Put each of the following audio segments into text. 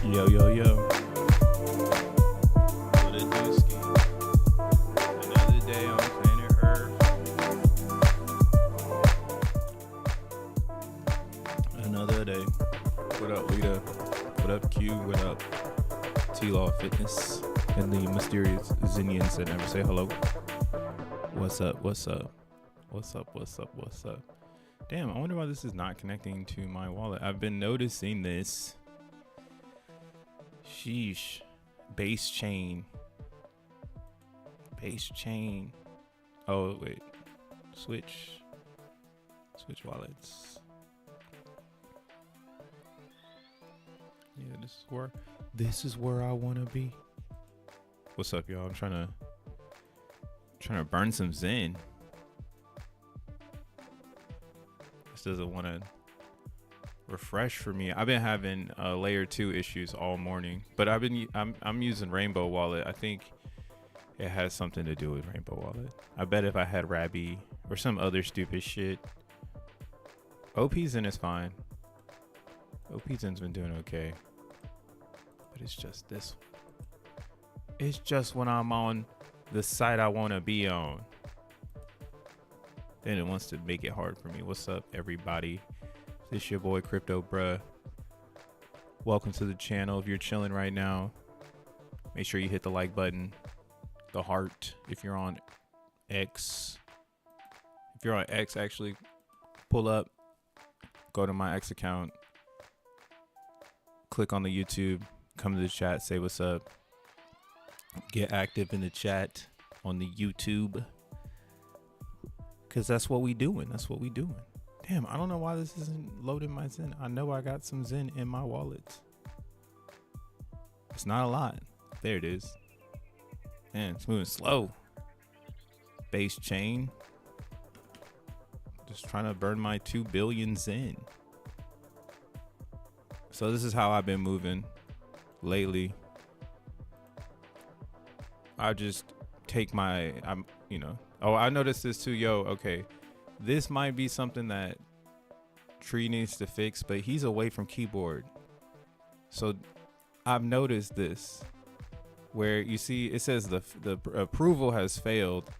Yo, yo, yo. What it do, ski? Another day on planet Earth. Another day. What up, Lita? What up, Q? What up, T-Law Fitness? And the mysterious Zinians that never say hello. What's up? What's up? What's up? What's up? What's up? Damn, I wonder why this is not connecting to my wallet. I've been noticing this. Sheesh. Base chain. Oh, wait. Switch wallets. Yeah, this is where I want to be. What's up, y'all? I'm trying to burn some Zen. This doesn't want to refresh for me. I've been having layer 2 issues all morning, but I'm using Rainbow Wallet. I think it has something to do with Rainbow Wallet. I bet if I had Rabby or some other stupid shit. OPZen is fine. OPZen's been doing okay, but it's just this. It's just when I'm on the site I want to be on, then it wants to make it hard for me. What's up, everybody? This your boy Crypto Bruh. Welcome to the channel. If you're chilling right now, make sure you hit the like button, the heart. If you're on X, actually pull up, go to my X account, click on the YouTube, come to the chat, say what's up, get active in the chat on the YouTube, because that's what we doing. Damn, I don't know why this isn't loading my Zen. I know I got some Zen in my wallet. It's not a lot. There it is. Man, it's moving slow. Base chain. Just trying to burn my 2 billion Zen. So this is how I've been moving lately. I just take oh, I noticed this too. Yo, okay. This might be something that Tree needs to fix, but he's away from keyboard. So I've noticed this where you see it says the approval has failed,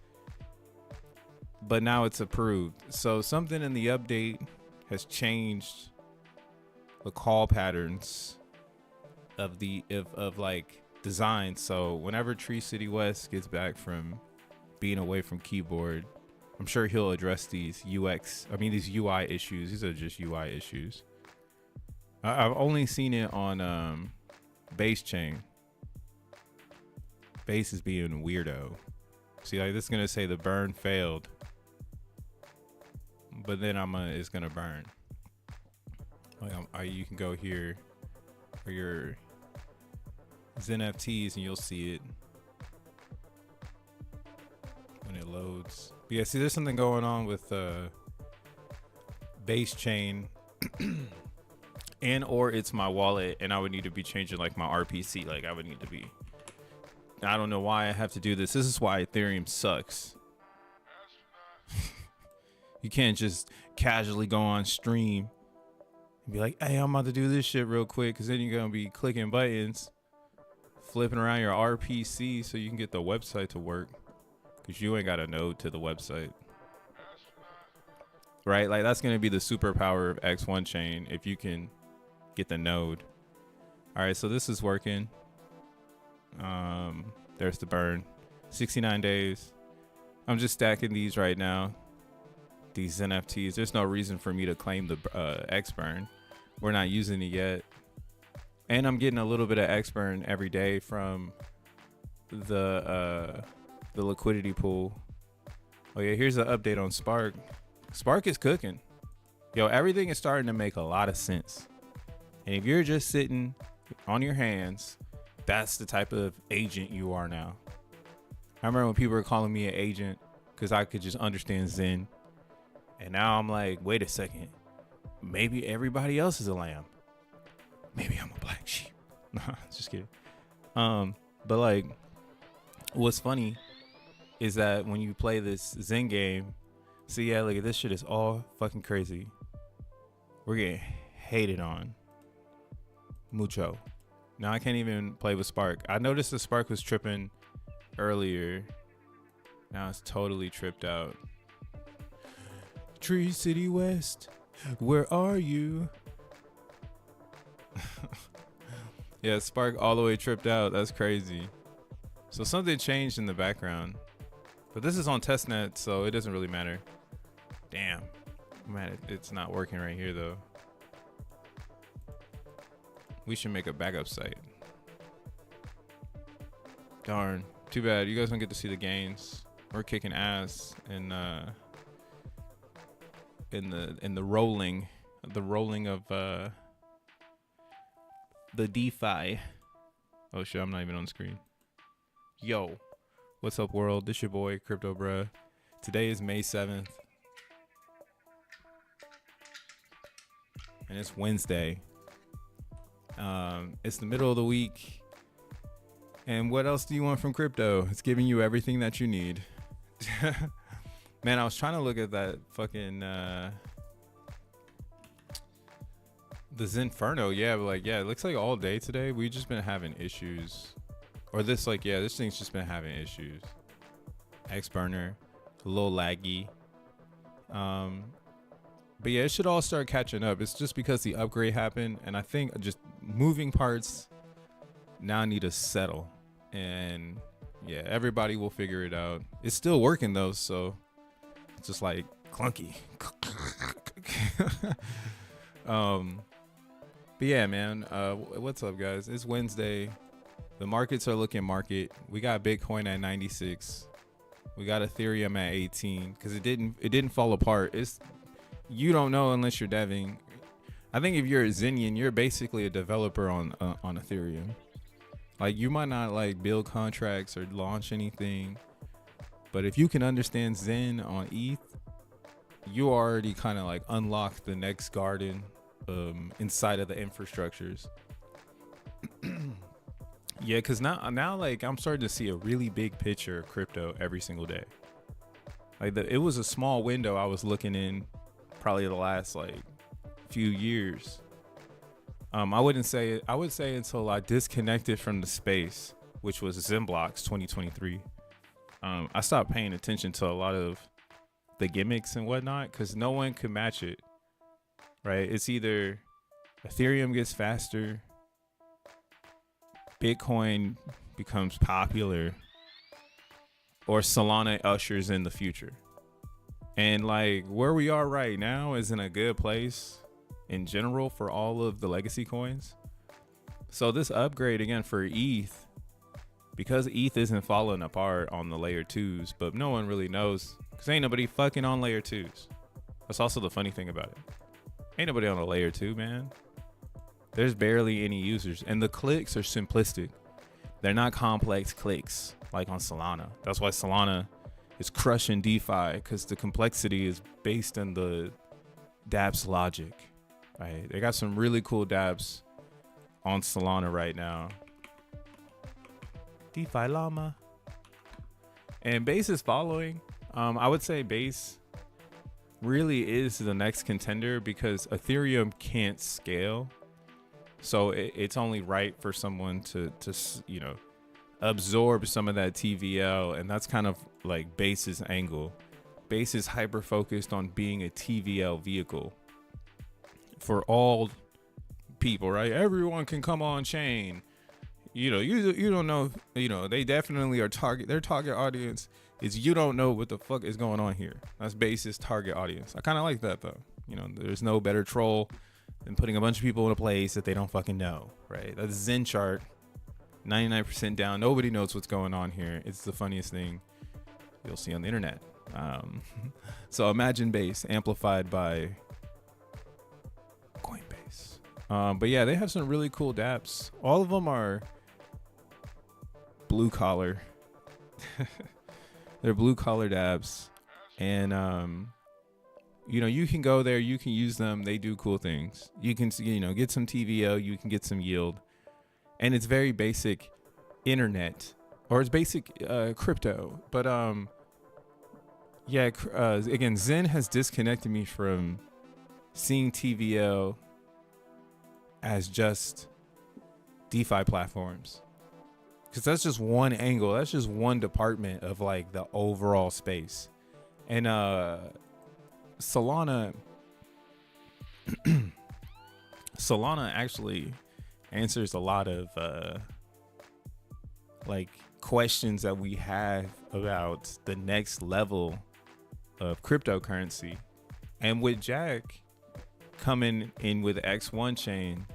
but now it's approved. So something in the update has changed the call patterns of like design. So whenever Tree City West gets back from being away from keyboard. I'm sure he'll address these these UI issues. These are just UI issues. I've only seen it on Base Chain. Base is being weirdo. See, like this is gonna say the burn failed, but then it's gonna burn. Like you can go here for your xeNFTs and you'll see it when it loads. But yeah, see, there's something going on with Base Chain, and or it's my wallet, and I would need to be changing like my RPC. Like I would need to be. I don't know why I have to do this. This is why Ethereum sucks. You can't just casually go on stream and be like, hey, I'm about to do this shit real quick, because then you're going to be clicking buttons, flipping around your RPC so you can get the website to work, because you ain't got a node to the website. Right? Like that's going to be the superpower of X1 chain if you can get the node. All right, so this is working. There's the burn. 69 days. I'm just stacking these right now. These NFTs. There's no reason for me to claim the X burn. We're not using it yet. And I'm getting a little bit of X burn every day from the liquidity pool. Oh yeah, here's an update on Spark. Spark is cooking. Yo, everything is starting to make a lot of sense. And if you're just sitting on your hands, that's the type of agent you are now. I remember when people were calling me an agent because I could just understand Zen. And now I'm like, wait a second. Maybe everybody else is a lamb. Maybe I'm a black sheep. Nah, just kidding. But like, what's funny is that when you play this Zen game, see, yeah, look at this shit is all fucking crazy. We're getting hated on. Mucho. Now I can't even play with Spark. I noticed the Spark was tripping earlier. Now it's totally tripped out. Tree City West, where are you? Yeah, Spark all the way tripped out. That's crazy. So something changed in the background. But this is on testnet, so it doesn't really matter. Damn. Man, it's not working right here though. We should make a backup site. Darn. Too bad. You guys don't get to see the gains. We're kicking ass in the rolling of the DeFi. Oh shit, I'm not even on screen. Yo, what's up world? This your boy Crypto Bruh. Today is May 7th. And it's Wednesday. It's the middle of the week. And what else do you want from crypto? It's giving you everything that you need. Man, I was trying to look at that fucking the Zenferno. Yeah, but like, yeah, it looks like all day today we've just been having issues. Or this, like, yeah, this thing's just been having issues. X-Burner, a little laggy. But yeah, it should all start catching up. It's just because the upgrade happened, and I think just moving parts now need to settle. And yeah, everybody will figure it out. It's still working though, so it's just like clunky. But yeah, man, what's up guys? It's Wednesday. The markets are looking market. We got Bitcoin at 96. We got Ethereum at 18 because it didn't fall apart. You don't know unless you're deving. I think if you're a Zenian, you're basically a developer on Ethereum. Like, you might not like build contracts or launch anything, but if you can understand Zen on ETH, you already kind of like unlock the next garden inside of the infrastructures. Yeah, because now like I'm starting to see a really big picture of crypto every single day. Like it was a small window I was looking in probably the last like few years. I would say until I disconnected from the space, which was XENblocks 2023. I stopped paying attention to a lot of the gimmicks and whatnot because no one could match it. Right? It's either Ethereum gets faster, Bitcoin becomes popular, or Solana ushers in the future. And like where we are right now is in a good place in general for all of the legacy coins. So this upgrade again for ETH, because ETH isn't falling apart on the layer 2s, but no one really knows because ain't nobody fucking on layer 2s. That's also the funny thing about it. Ain't nobody on a layer 2, man. There's barely any users, and the clicks are simplistic. They're not complex clicks like on Solana. That's why Solana is crushing DeFi, because the complexity is based on the dApps logic. Right? They got some really cool dApps on Solana right now. DeFi Llama. And Base is following. I would say Base really is the next contender because Ethereum can't scale. So it's only right for someone to you know, absorb some of that TVL, and that's kind of like Base's angle. Base is hyper focused on being a TVL vehicle for all people, right? Everyone can come on chain. You know, you don't know, you know, they definitely are their target audience is you don't know what the fuck is going on here. That's Base's target audience. I kind of like that though. You know, there's no better troll than putting a bunch of people in a place that they don't fucking know, right? That's Zen chart, 99% down. Nobody knows what's going on here. It's the funniest thing you'll see on the internet. So imagine Base amplified by Coinbase. But yeah, they have some really cool dApps. All of them are blue collar. They're blue collar dApps, and you know, you can go there, you can use them. They do cool things. You can, you know, get some TVO, you can get some yield, and it's very basic internet, or it's basic crypto. But yeah, again, Zen has disconnected me from seeing TVL as just DeFi platforms, because that's just one angle. That's just one department of like the overall space. And Solana actually answers a lot of like questions that we have about the next level of cryptocurrency. And with Jack coming in with X1 chain,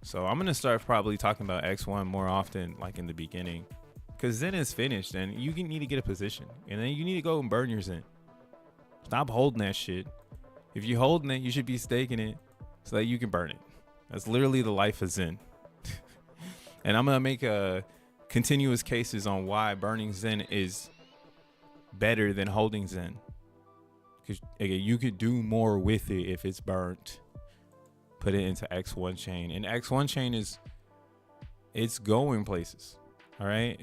so I'm gonna start probably talking about X1 more often, like in the beginning, because Zen is finished and you need to get a position, and then you need to go and burn your Zen. Stop holding that shit. If you're holding it, you should be staking it so that you can burn it. That's literally the life of Zen. And I'm gonna make continuous cases on why burning Zen is better than holding Zen, because you could do more with it if it's burnt. Put it into X1 chain, and X1 chain it's going places. All right.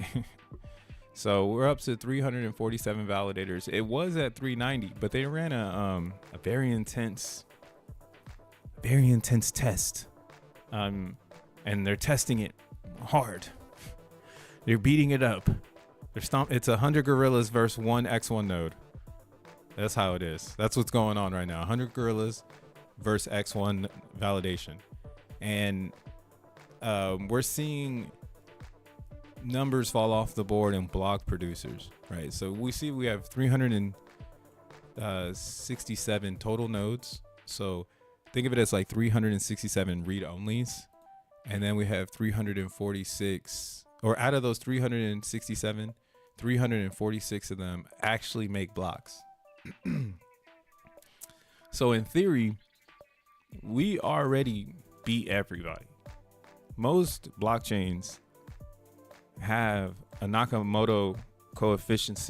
So we're up to 347 validators. It was at 390, but they ran a very intense test, and they're testing it hard. They're beating it up. It's 100 gorillas versus one X1 node. That's how it is. That's what's going on right now. 100 gorillas versus X1 validation, and we're seeing numbers fall off the board in block producers, right? So we have 367 total nodes. So think of it as like 367 read onlys, and then we have 346, or out of those 367, 346 of them actually make blocks. So in theory, we already beat everybody. Most blockchains have a Nakamoto coefficient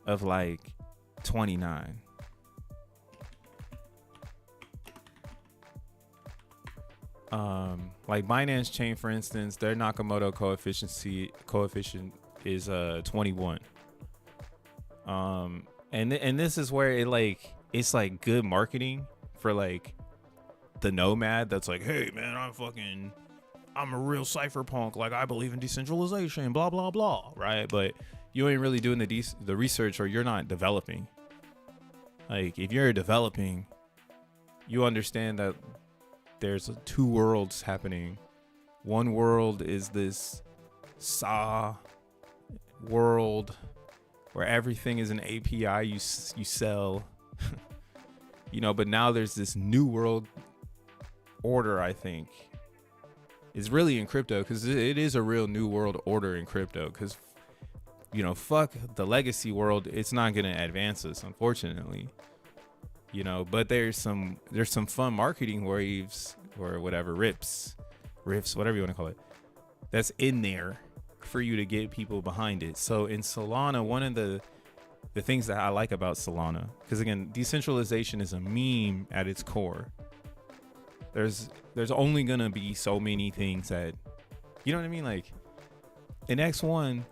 of like 29. Like Binance chain, for instance, their Nakamoto coefficient is 21. And this is where it's like good marketing for like the nomad that's like, hey man, I'm a real cypherpunk, like I believe in decentralization, blah blah blah, right? But you ain't really doing the research, or you're not developing. Like if you're developing, you understand that there's two worlds happening. One world is this SA world where everything is an API you sell, but now there's this new world order, I think. It's really in crypto, because it is a real new world order in crypto, because fuck the legacy world, it's not going to advance us, unfortunately. But there's some fun marketing waves, or whatever, riffs, whatever you want to call it, that's in there for you to get people behind it. So in Solana, one of the things that I like about Solana, because again, decentralization is a meme at its core. There's only gonna be so many things that, you know what I mean? Like in X1,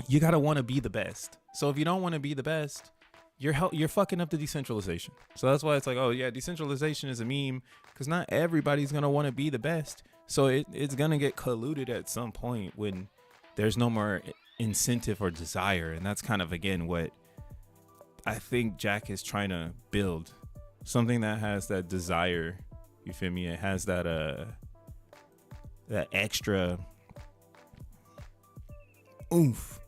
you gotta want to be the best. So if you don't want to be the best, you're fucking up the decentralization. So that's why it's like, oh yeah, decentralization is a meme, because not everybody's gonna want to be the best. So it's gonna get colluded at some point when there's no more incentive or desire. And that's kind of, again, what I think Jack is trying to build. Something that has that desire. You feel me? It has that extra oomph.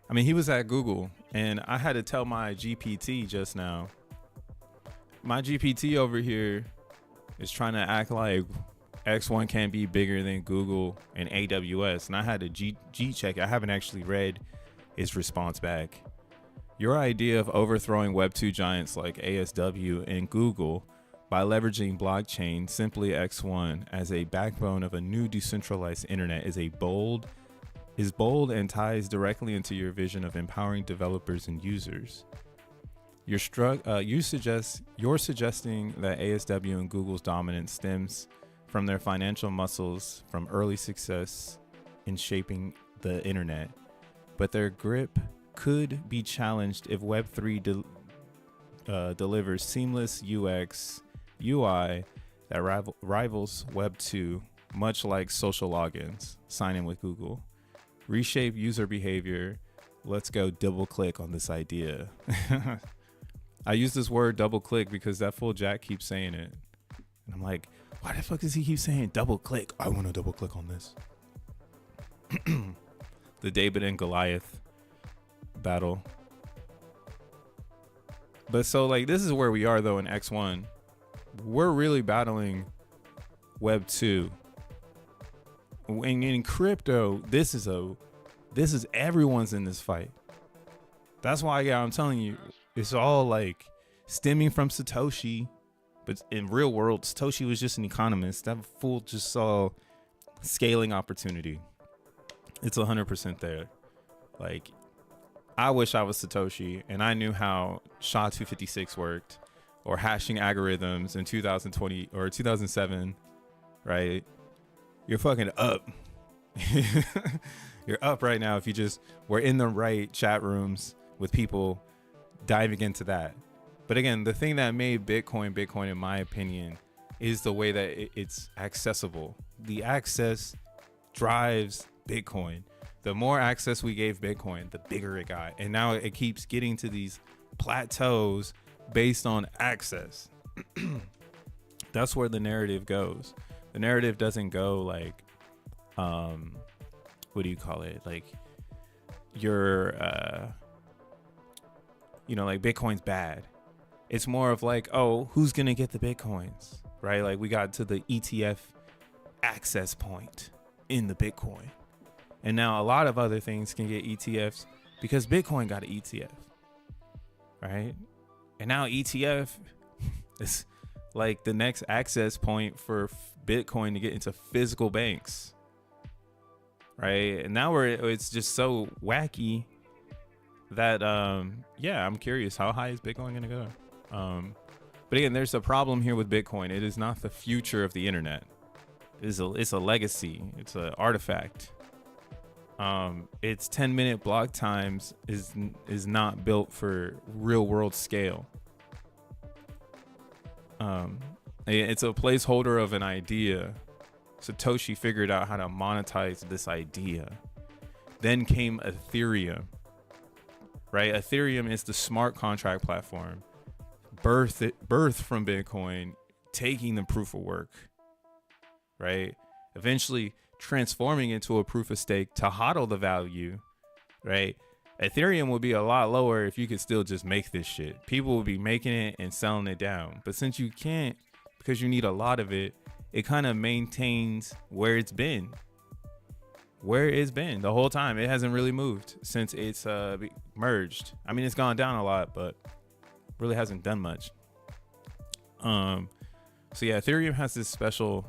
I mean, he was at Google, and I had to tell my GPT just now. My GPT over here is trying to act like X1 can't be bigger than Google and AWS. And I had to G check. I haven't actually read his response back. Your idea of overthrowing Web 2 giants like ASW and Google by leveraging blockchain, simply X1, as a backbone of a new decentralized internet is bold and ties directly into your vision of empowering developers and users. You're suggesting that ASW and Google's dominance stems from their financial muscles from early success in shaping the internet, but their grip could be challenged if Web3 delivers seamless UI that rivals Web 2, much like social logins, sign in with Google, reshape user behavior. Let's go double click on this idea. I use this word double click because that fool Jack keeps saying it. And I'm like, why the fuck does he keep saying double click? I want to double click on this. The David and Goliath battle. But so like, this is where we are though in X1. We're really battling Web 2. In crypto, this is everyone's in this fight. That's why, yeah, I'm telling you, it's all like stemming from Satoshi. But in real world, Satoshi was just an economist. That fool just saw scaling opportunity. It's 100% there. Like, I wish I was Satoshi and I knew how SHA-256 worked, or hashing algorithms in 2020 or 2007, right? You're fucking up. You're up right now if you just were in the right chat rooms with people diving into that. But again, the thing that made Bitcoin, in my opinion, is the way that it's accessible. The access drives Bitcoin. The more access we gave Bitcoin, the bigger it got. And now it keeps getting to these plateaus based on access. That's where the narrative goes. The narrative doesn't go like, what do you call it? Like you're, like Bitcoin's bad. It's more of like, oh, who's going to get the Bitcoins, right? Like we got to the ETF access point in the Bitcoin. And now a lot of other things can get ETFs because Bitcoin got an ETF, right? And now ETF is like the next access point for Bitcoin to get into physical banks, right? And now it's just so wacky that, I'm curious, how high is Bitcoin going to go? But again, there's a problem here with Bitcoin. It is not the future of the internet. It's a legacy. It's an artifact. Its 10-minute block times is not built for real world scale. It's a placeholder of an idea. Satoshi figured out how to monetize this idea. Then came Ethereum, right? Ethereum is the smart contract platform, birthed from Bitcoin, taking the proof of work, right? Eventually transforming into a proof of stake to hodl the value, right? Ethereum would be a lot lower if you could still just make this shit. People would be making it and selling it down. But since you can't, because you need a lot of it, it kind of maintains where it's been. Where it's been the whole time. It hasn't really moved since it's merged. I mean, it's gone down a lot, but really hasn't done much. So yeah, Ethereum has this special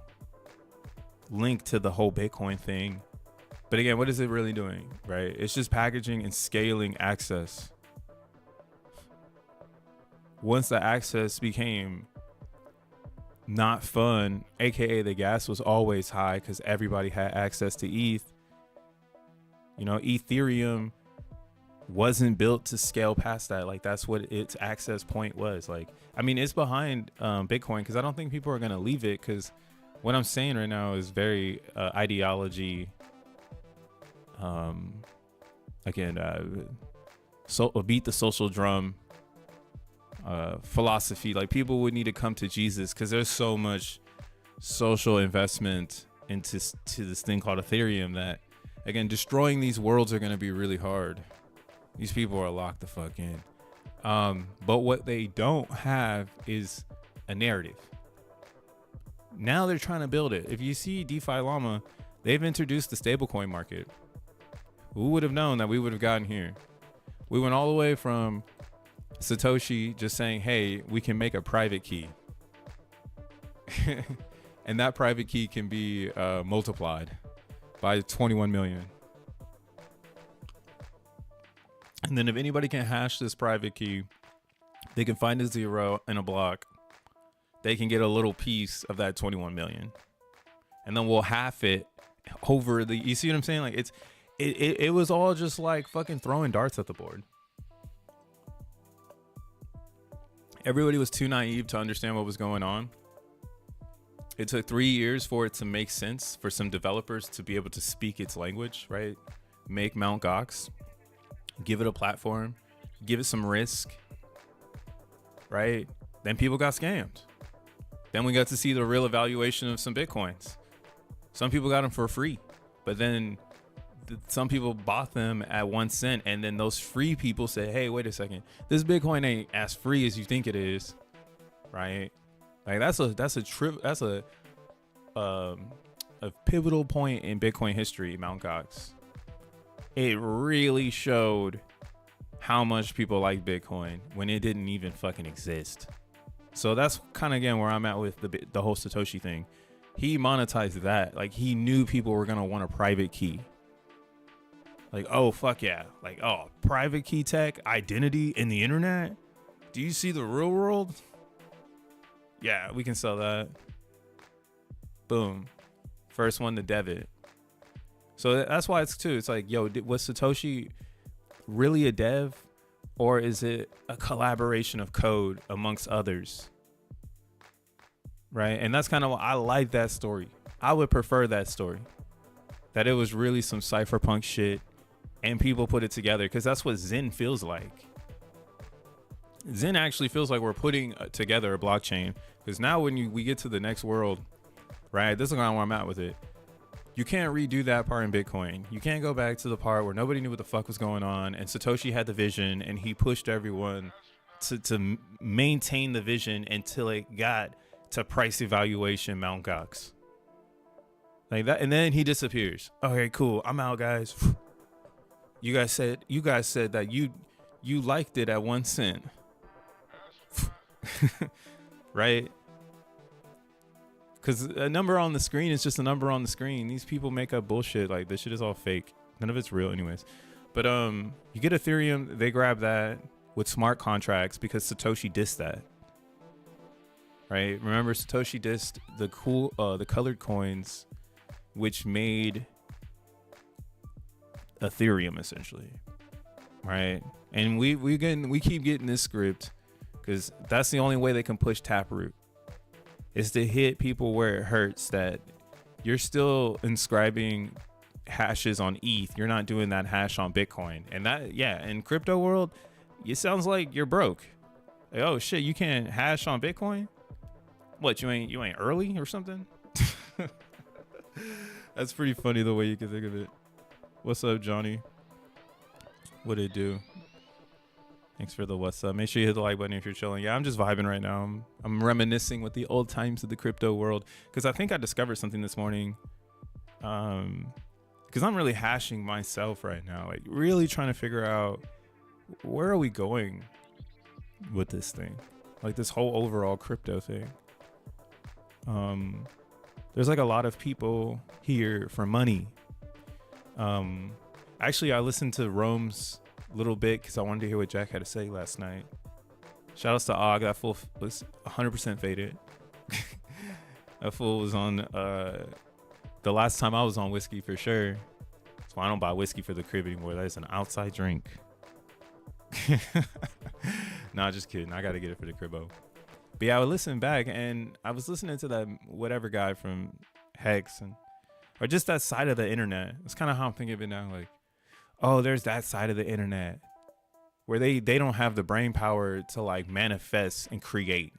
link to the whole Bitcoin thing. But again, what is it really doing, right? It's just packaging and scaling access. Once the access became not fun, aka the gas was always high because everybody had access to ETH. You know, Ethereum wasn't built to scale past that. Like, that's what its access point was. Like, I mean, it's behind Bitcoin because I don't think people are going to leave it, because what I'm saying right now is very ideology. Beat the social drum philosophy. Like, people would need to come to Jesus because there's so much social investment into this thing called Ethereum that, again, destroying these worlds are going to be really hard. These people are locked the fuck in. But what they don't have is a narrative. Now they're trying to build it. If you see DeFi Llama, they've introduced the stablecoin market. Who would have known that we would have gotten here? We went all the way from Satoshi just saying, hey, we can make a private key. And that private key can be multiplied by 21 million. And then if anybody can hash this private key, they can find a zero in a block. They can get a little piece of that 21 million. And then we'll half it over the, you see what I'm saying? Like, it was all just like fucking throwing darts at the board. Everybody was too naive to understand what was going on. It took 3 years for it to make sense, for some developers to be able to speak its language, right? Make Mt. Gox, give it a platform, give it some risk, right? Then people got scammed. Then we got to see the real evaluation of some Bitcoins. Some people got them for free, but then some people bought them at 1 cent. And then those free people said, hey, wait a second, this Bitcoin ain't as free as you think it is, right? Like, that's a pivotal point in Bitcoin history, Mt. Gox. It really showed how much people like Bitcoin when it didn't even fucking exist. So that's kind of, again, where I'm at with the whole Satoshi thing. He monetized that. Like, he knew people were going to want a private key. Like, oh, fuck yeah. Like, oh, private key tech, identity in the internet. Do you see the real world? Yeah, we can sell that. Boom. First one to debit. So that's why it's like, yo, was Satoshi really a dev, or is it a collaboration of code amongst others? Right. And that's kind of what I like, that story. I would prefer that story, that it was really some cypherpunk shit and people put it together, because that's what Zen feels like. Zen actually feels like we're putting together a blockchain, because now when we get to the next world, right, this is kind of where I'm at with it. You can't redo that part in Bitcoin. You can't go back to the part where nobody knew what the fuck was going on, and Satoshi had the vision and he pushed everyone to maintain the vision until it got to price evaluation Mt. Gox. Like that, and then he disappears. Okay, cool. I'm out, guys. You guys said that you liked it at 1 cent. Right? Because a number on the screen is just a number on the screen. These people make up bullshit. Like, this shit is all fake. None of it's real anyways. But you get Ethereum, they grab that with smart contracts because Satoshi dissed that. Right? Remember, Satoshi dissed the colored coins, which made Ethereum essentially. Right? And we keep getting this script because that's the only way they can push Taproot, is to hit people where it hurts, that you're still inscribing hashes on ETH. You're not doing that hash on Bitcoin. And that, yeah, in crypto world, it sounds like you're broke. Like, oh shit, you can't hash on Bitcoin? What, you ain't early or something? That's pretty funny the way you can think of it. What's up, Johnny? What it do? Thanks for the what's up. Make sure you hit the like button if you're chilling. Yeah, I'm just vibing right now. I'm reminiscing with the old times of the crypto world because I think I discovered something this morning. Because I'm really hashing myself right now, like really trying to figure out where are we going with this thing, like this whole overall crypto thing. There's like a lot of people here for money. Actually, I listened to Rome's little bit because I wanted to hear what Jack had to say last night. Shout outs to Og. That fool was 100% faded. That fool was on the last time I was on whiskey for sure. That's why I don't buy whiskey for the crib anymore. That is an outside drink. Nah, just kidding. I gotta get it for the cribbo. But yeah, I would listen back and I was listening to that whatever guy from Hex or just that side of the internet. It's kind of how I'm thinking of it now. Like, oh, there's that side of the internet where they don't have the brain power to like manifest and create.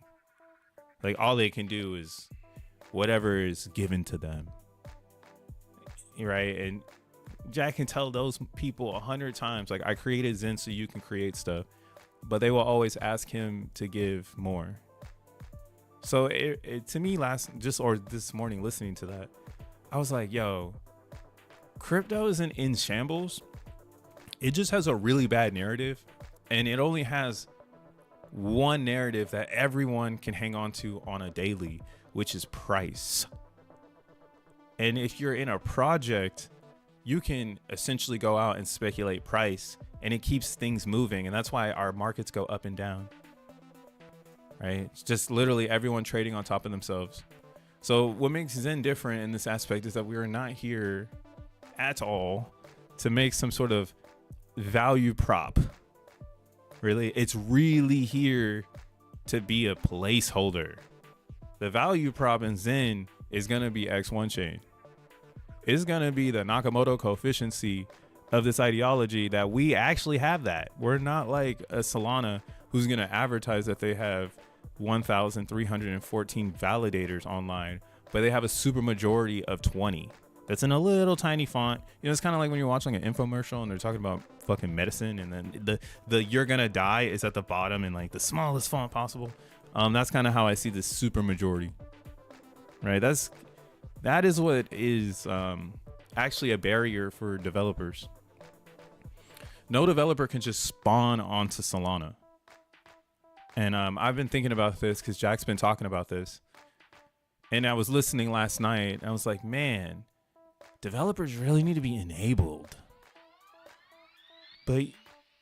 Like all they can do is whatever is given to them. Right. And Jack can tell those people 100 times, like, I created Zen so you can create stuff, but they will always ask him to give more. So it to me this morning listening to that, I was like, yo, crypto isn't in shambles. It just has a really bad narrative, and it only has one narrative that everyone can hang on to on a daily, which is price. And if you're in a project, you can essentially go out and speculate price, and it keeps things moving. And that's why our markets go up and down, right? It's just literally everyone trading on top of themselves. So what makes Zen different in this aspect is that we are not here at all to make some sort of value prop. Really, it's really here to be a placeholder. The value prop in Zen is going to be X1 chain. It's going to be the Nakamoto coefficient of this ideology that we actually have that. We're not like a Solana who's going to advertise that they have 1,314 validators online, but they have a super majority of 20. That's in a little tiny font. You know, it's kind of like when you're watching an infomercial and they're talking about fucking medicine, and then the "you're gonna die" is at the bottom in like the smallest font possible. That's kind of how I see this super majority, right? That is what is actually a barrier for developers. No developer can just spawn onto Solana. And I've been thinking about this because Jack's been talking about this. And I was listening last night. And I was like, man, developers really need to be enabled. But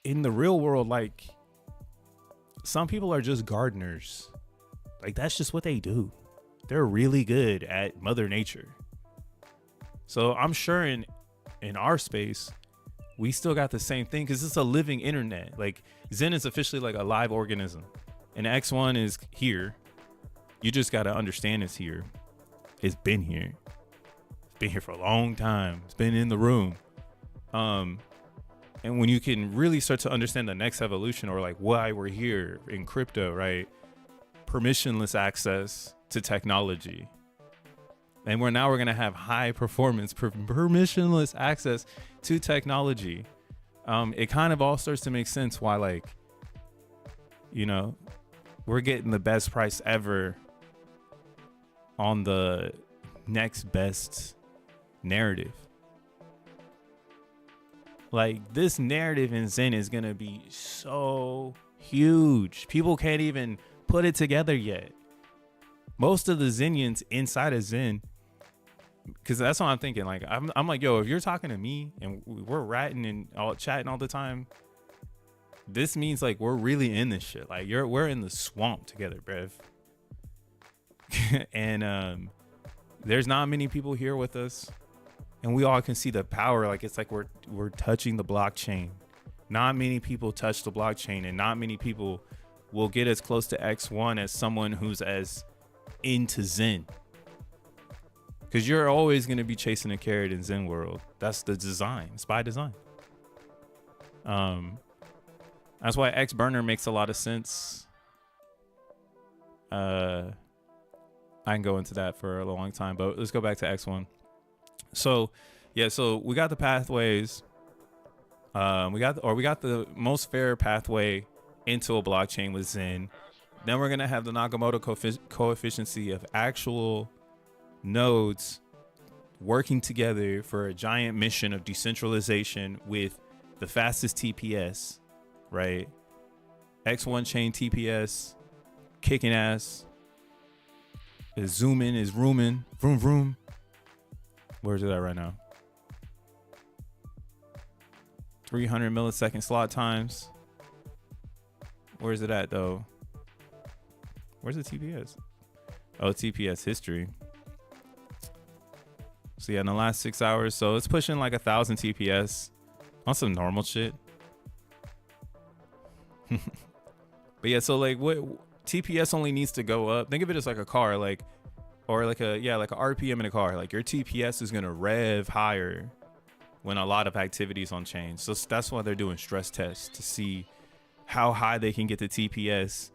in the real world, like, some people are just gardeners. Like, that's just what they do. They're really good at Mother Nature. So I'm sure in our space, we still got the same thing because it's a living internet. Like, Zen is officially like a live organism, and X1 is here. You just got to understand it's here. It's been here. It's been here for a long time. It's been in the room. And when you can really start to understand the next evolution, or like why we're here in crypto, right? Permissionless access to technology. And we're going to have high performance, permissionless access to technology. It kind of all starts to make sense why, like, you know, we're getting the best price ever on the next best narrative. Like, this narrative in Zen is going to be so huge. People can't even put it together yet. Most of the Zenians inside of Zen, because that's what I'm thinking. Like, I'm like, yo, if you're talking to me and we're ratting and all chatting all the time, this means like we're really in this shit. Like, we're in the swamp together, bruv. And there's not many people here with us, and we all can see the power. Like, it's like we're touching the blockchain. Not many people touch the blockchain, and not many people will get as close to X1 as someone who's as into Zen. Because you're always going to be chasing a carrot in Zen world. That's the design. It's by design. That's why X burner makes a lot of sense. I can go into that for a long time, but let's go back to X1. So, yeah, so we got the pathways. We got the most fair pathway into a blockchain with Zen. Then we're gonna have the Nakamoto coefficiency of actual nodes working together for a giant mission of decentralization with the fastest TPS, right? X1 chain TPS, kicking ass. Is zooming, is rooming, vroom vroom. Where's it at right now? 300 millisecond slot times. Where's it at though? Where's the TPS? Oh, TPS history. So yeah, in the last 6 hours, so it's pushing like 1,000 TPS on some normal shit. But yeah, so like what TPS only needs to go up. Think of it as like a car, like, or like a RPM in a car. Like your TPS is gonna rev higher when a lot of activities on chain. So that's why they're doing stress tests to see how high they can get the TPS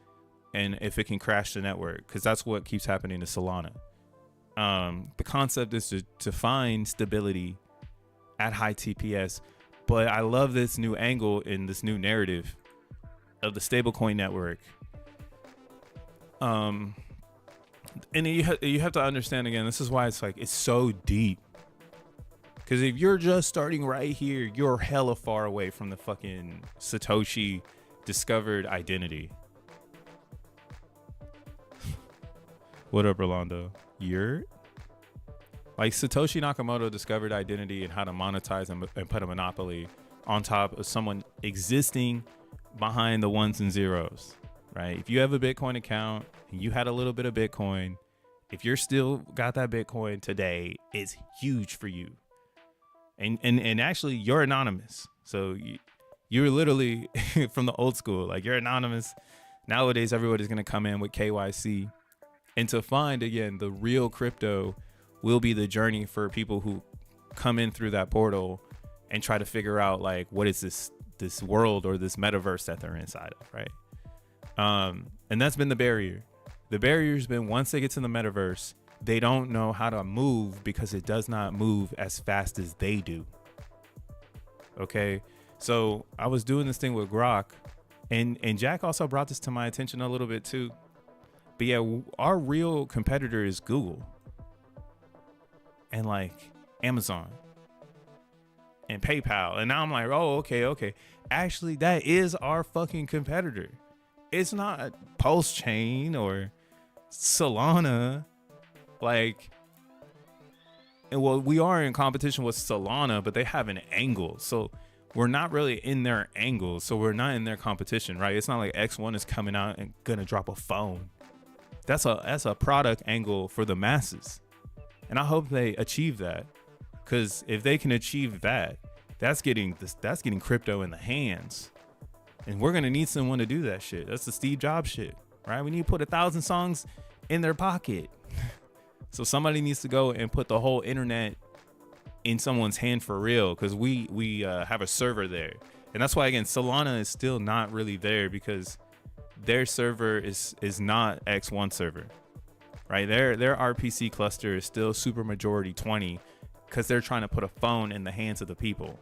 and if it can crash the network, because that's what keeps happening to Solana. The concept is to find stability at high TPS, but I love this new angle in this new narrative of the stablecoin network. And you have to understand, again, this is why it's so deep. Because if you're just starting right here, you're hella far away from the fucking Satoshi discovered identity. What up, Rolando? You're like Satoshi Nakamoto discovered identity and how to monetize and put a monopoly on top of someone existing behind the ones and zeros, right? If you have a Bitcoin account and you had a little bit of Bitcoin, if you're still got that Bitcoin today, it's huge for you. And actually you're anonymous. So you're literally from the old school, like you're anonymous. Nowadays, everybody's going to come in with KYC. And to find, again, the real crypto will be the journey for people who come in through that portal and try to figure out like, what is this world or this metaverse that they're inside of, right? And that's been the barrier. The barrier's been once they get to the metaverse, they don't know how to move because it does not move as fast as they do. Okay. So I was doing this thing with Grok, and Jack also brought this to my attention a little bit too. But yeah, our real competitor is Google and like Amazon and PayPal. And now I'm like, oh, okay. Actually, that is our fucking competitor. It's not Pulse Chain or Solana. Like, and well, we are in competition with Solana, but they have an angle. So we're not really in their angle. So we're not in their competition, right? It's not like X1 is coming out and gonna drop a phone. That's a product angle for the masses. And I hope they achieve that. Because if they can achieve that, that's getting crypto in the hands. And we're gonna need someone to do that shit. That's the Steve Jobs shit, right? We need to put 1,000 songs in their pocket. So somebody needs to go and put the whole internet in someone's hand for real, because we have a server there. And that's why, again, Solana is still not really there, because their server is not X1 server, right? Their RPC cluster is still super majority 20, because they're trying to put a phone in the hands of the people,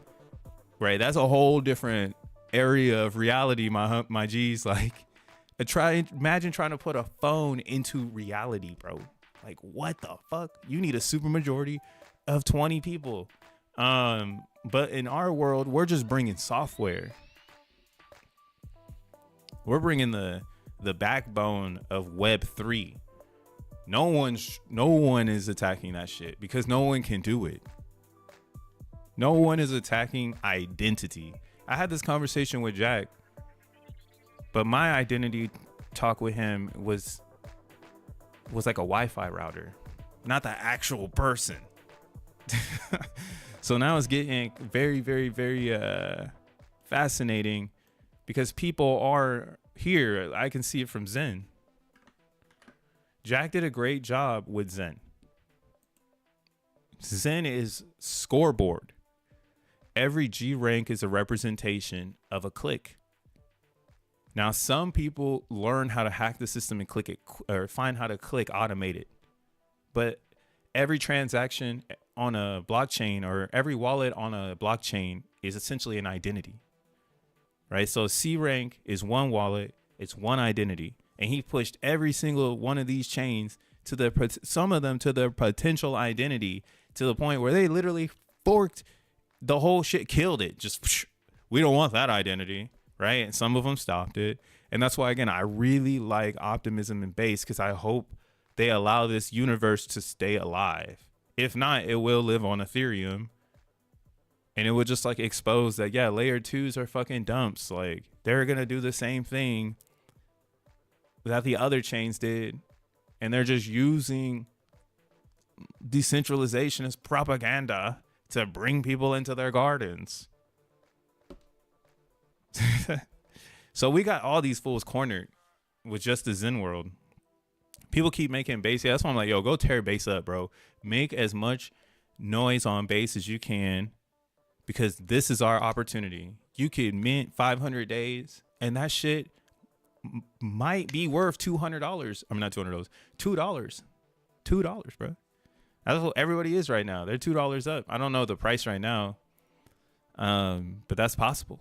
right? That's a whole different area of reality, my G's. Like, imagine trying to put a phone into reality, bro. Like, what the fuck? You need a super majority of 20 people. But in our world, we're just bringing software. We're bringing the backbone of Web 3. No one is attacking that shit because no one can do it. No one is attacking identity. I had this conversation with Jack, but my identity talk with him was like a Wi-Fi router, not the actual person. So now it's getting very, very, very fascinating, because people are here. I can see it from Zen. Jack did a great job with Zen. Zen is scoreboard. Every G rank is a representation of a click. Now, some people learn how to hack the system and click it, or find how to click automated. But every transaction on a blockchain, or every wallet on a blockchain, is essentially an identity, right? So C rank is one wallet, it's one identity, and he pushed every single one of these chains to some of them to their potential identity, to the point where they literally forked the whole shit, killed it. Just we don't want that identity, right? And some of them stopped it, and that's why, again, I really like optimism and base, because I hope they allow this universe to stay alive. If not, it will live on Ethereum, and it would just like expose that, yeah, layer 2s are fucking dumps. Like, they're gonna do the same thing that the other chains did, and they're just using decentralization as propaganda to bring people into their gardens. So we got all these fools cornered with just the Zen world. People keep making base. Yeah, that's why I'm like, yo, go tear base up, bro. Make as much noise on base as you can, because this is our opportunity. You could mint 500 days, and that shit might be worth $200. I mean, not $200, $2, bro. That's what everybody is right now. They're $2 up. I don't know the price right now, but that's possible.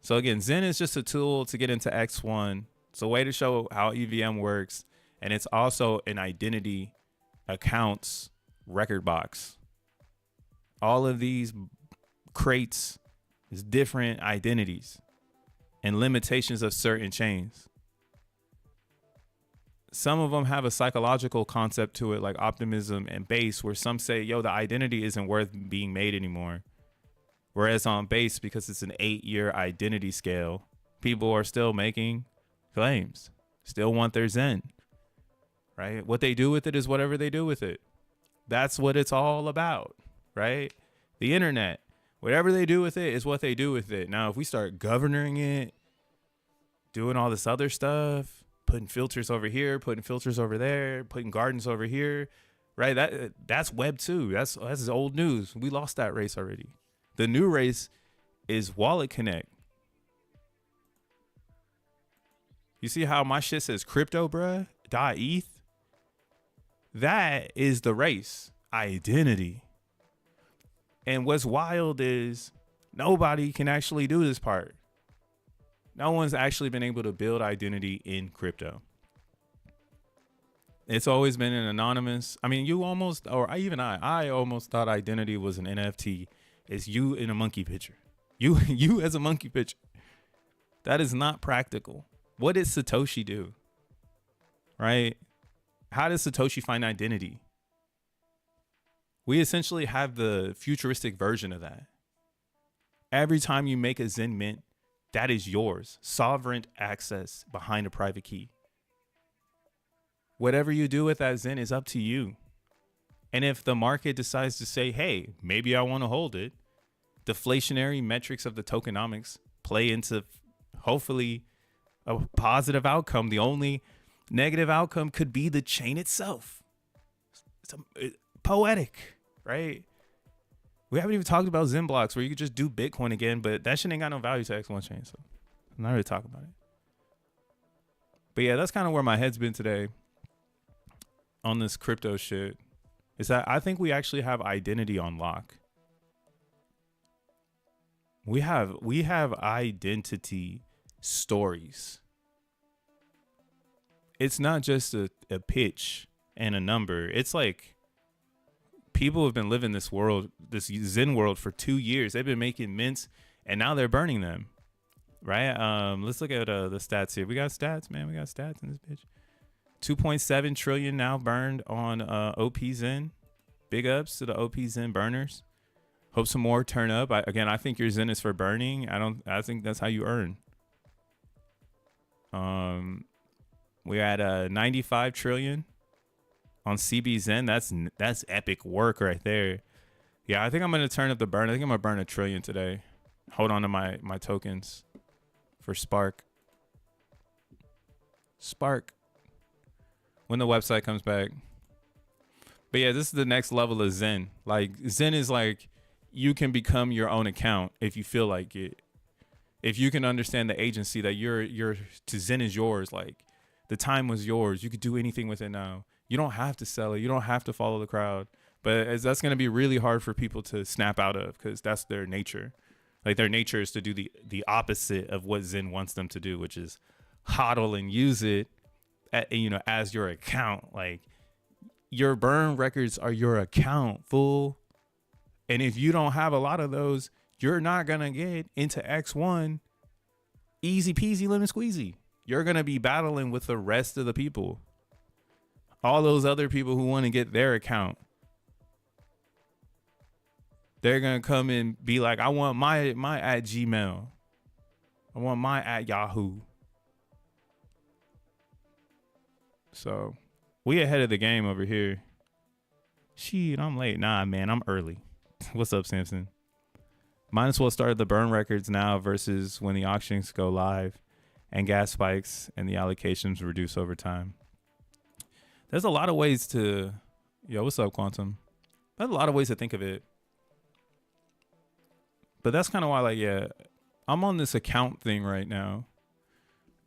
So again, Zen is just a tool to get into X1. It's a way to show how EVM works, and it's also an identity accounts record box. All of these crates is different identities and limitations of certain chains. Some of them have a psychological concept to it, like optimism and base, where some say, yo, the identity isn't worth being made anymore. Whereas on base, because it's an 8-year identity scale, people are still making claims, still want their Zen, right? What they do with it is whatever they do with it. That's what it's all about, right? The internet, whatever they do with it is what they do with it. Now, if we start governing it, doing all this other stuff, putting filters over here, putting filters over there, putting gardens over here, right? That's Web 2. That's old news. We lost that race already. The new race is Wallet Connect. You see how my shit says crypto, bruh? .eth? That is the race. Identity. And what's wild is nobody can actually do this part. No one's actually been able to build identity in crypto. It's always been an anonymous. I mean, I almost thought identity was an NFT. It's you in a monkey picture. You as a monkey picture. That is not practical. What did Satoshi do? Right? How does Satoshi find identity? We essentially have the futuristic version of that. Every time you make a Zen mint, that is yours. Sovereign access behind a private key. Whatever you do with that Zen is up to you. And if the market decides to say, hey, maybe I want to hold it, deflationary metrics of the tokenomics play into hopefully a positive outcome. The only negative outcome could be the chain itself. It's poetic, right? We haven't even talked about xeNFTs, where you could just do Bitcoin again, but that shit ain't got no value to X1 chain, so I'm not really talking about it. But yeah, that's kind of where my head's been today on this crypto shit. Is that I think we actually have identity on lock. We have identity stories. It's not just a pitch and a number. It's like people have been living this world, this Zen world, for 2 years. They've been making mints, and now they're burning them, right? Let's look at the stats here. We got stats, man. We got stats in this bitch. 2.7 trillion now burned on OP Zen. Big ups to the OP Zen burners. Hope some more turn up. I think your Zen is for burning. I think that's how you earn. We're at 95 trillion on CB Zen. That's epic work right there. Yeah, I think I'm gonna turn up the burn. I think I'm gonna burn 1 trillion today. Hold on to my tokens for Spark. When the website comes back. But yeah, this is the next level of Zen. Like, Zen is like, you can become your own account if you feel like it. If you can understand the agency that your to Zen is yours, like the time was yours. You could do anything with it now. You don't have to sell it. You don't have to follow the crowd. But that's going to be really hard for people to snap out of, because that's their nature, Like their nature is to do the opposite of what Zen wants them to do, which is hodl and use it as your account. Like your burn records are your account, fool. And if you don't have a lot of those, you're not going to get into X1 easy peasy lemon squeezy. You're going to be battling with the rest of the people. All those other people who want to get their account. They're going to come and be like, I want my at Gmail. I want my at Yahoo. So we ahead of the game over here. Shit, I'm late. Nah, man, I'm early. What's up, Samson? Might as well start the burn records now versus when the auctions go live and gas spikes and the allocations reduce over time. There's a lot of ways to... Yo, what's up, Quantum? There's a lot of ways to think of it. But that's kind of why, like, yeah, I'm on this account thing right now.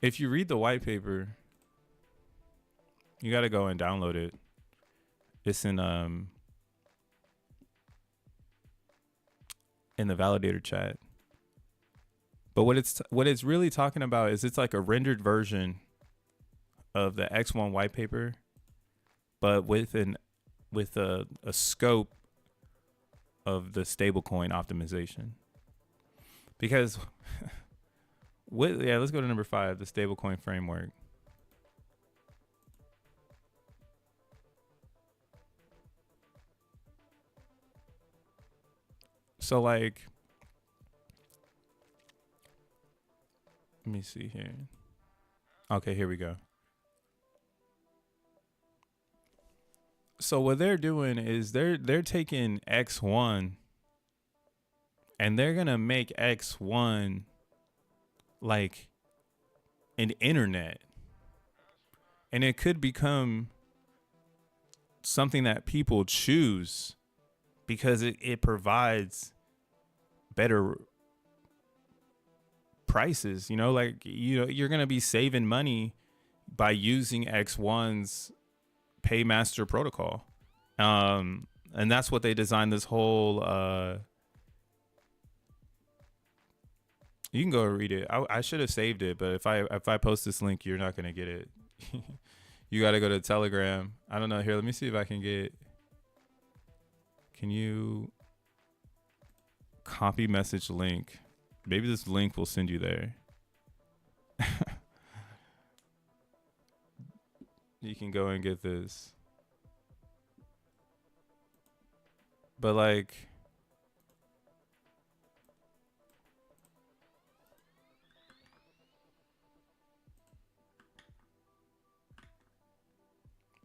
If you read the white paper, you got to go and download it. It's in the validator chat. But what it's really talking about is it's like a rendered version of the X1 white paper, but with a scope of the stablecoin optimization. Because let's go to number 5, the stablecoin framework. So like, let me see here. Okay, here we go. So what they're doing is they're taking X1 and they're going to make X1 like an internet. And it could become something that people choose because it provides better prices. Like, you're going to be saving money by using X1's paymaster protocol. And that's what they designed this whole, you can go read it. I should have saved it, but if I post this link, you're not going to get it. You got to go to Telegram. I don't know. Here, let me see if I can you copy message link? Maybe this link will send you there. You can go and get this. But like,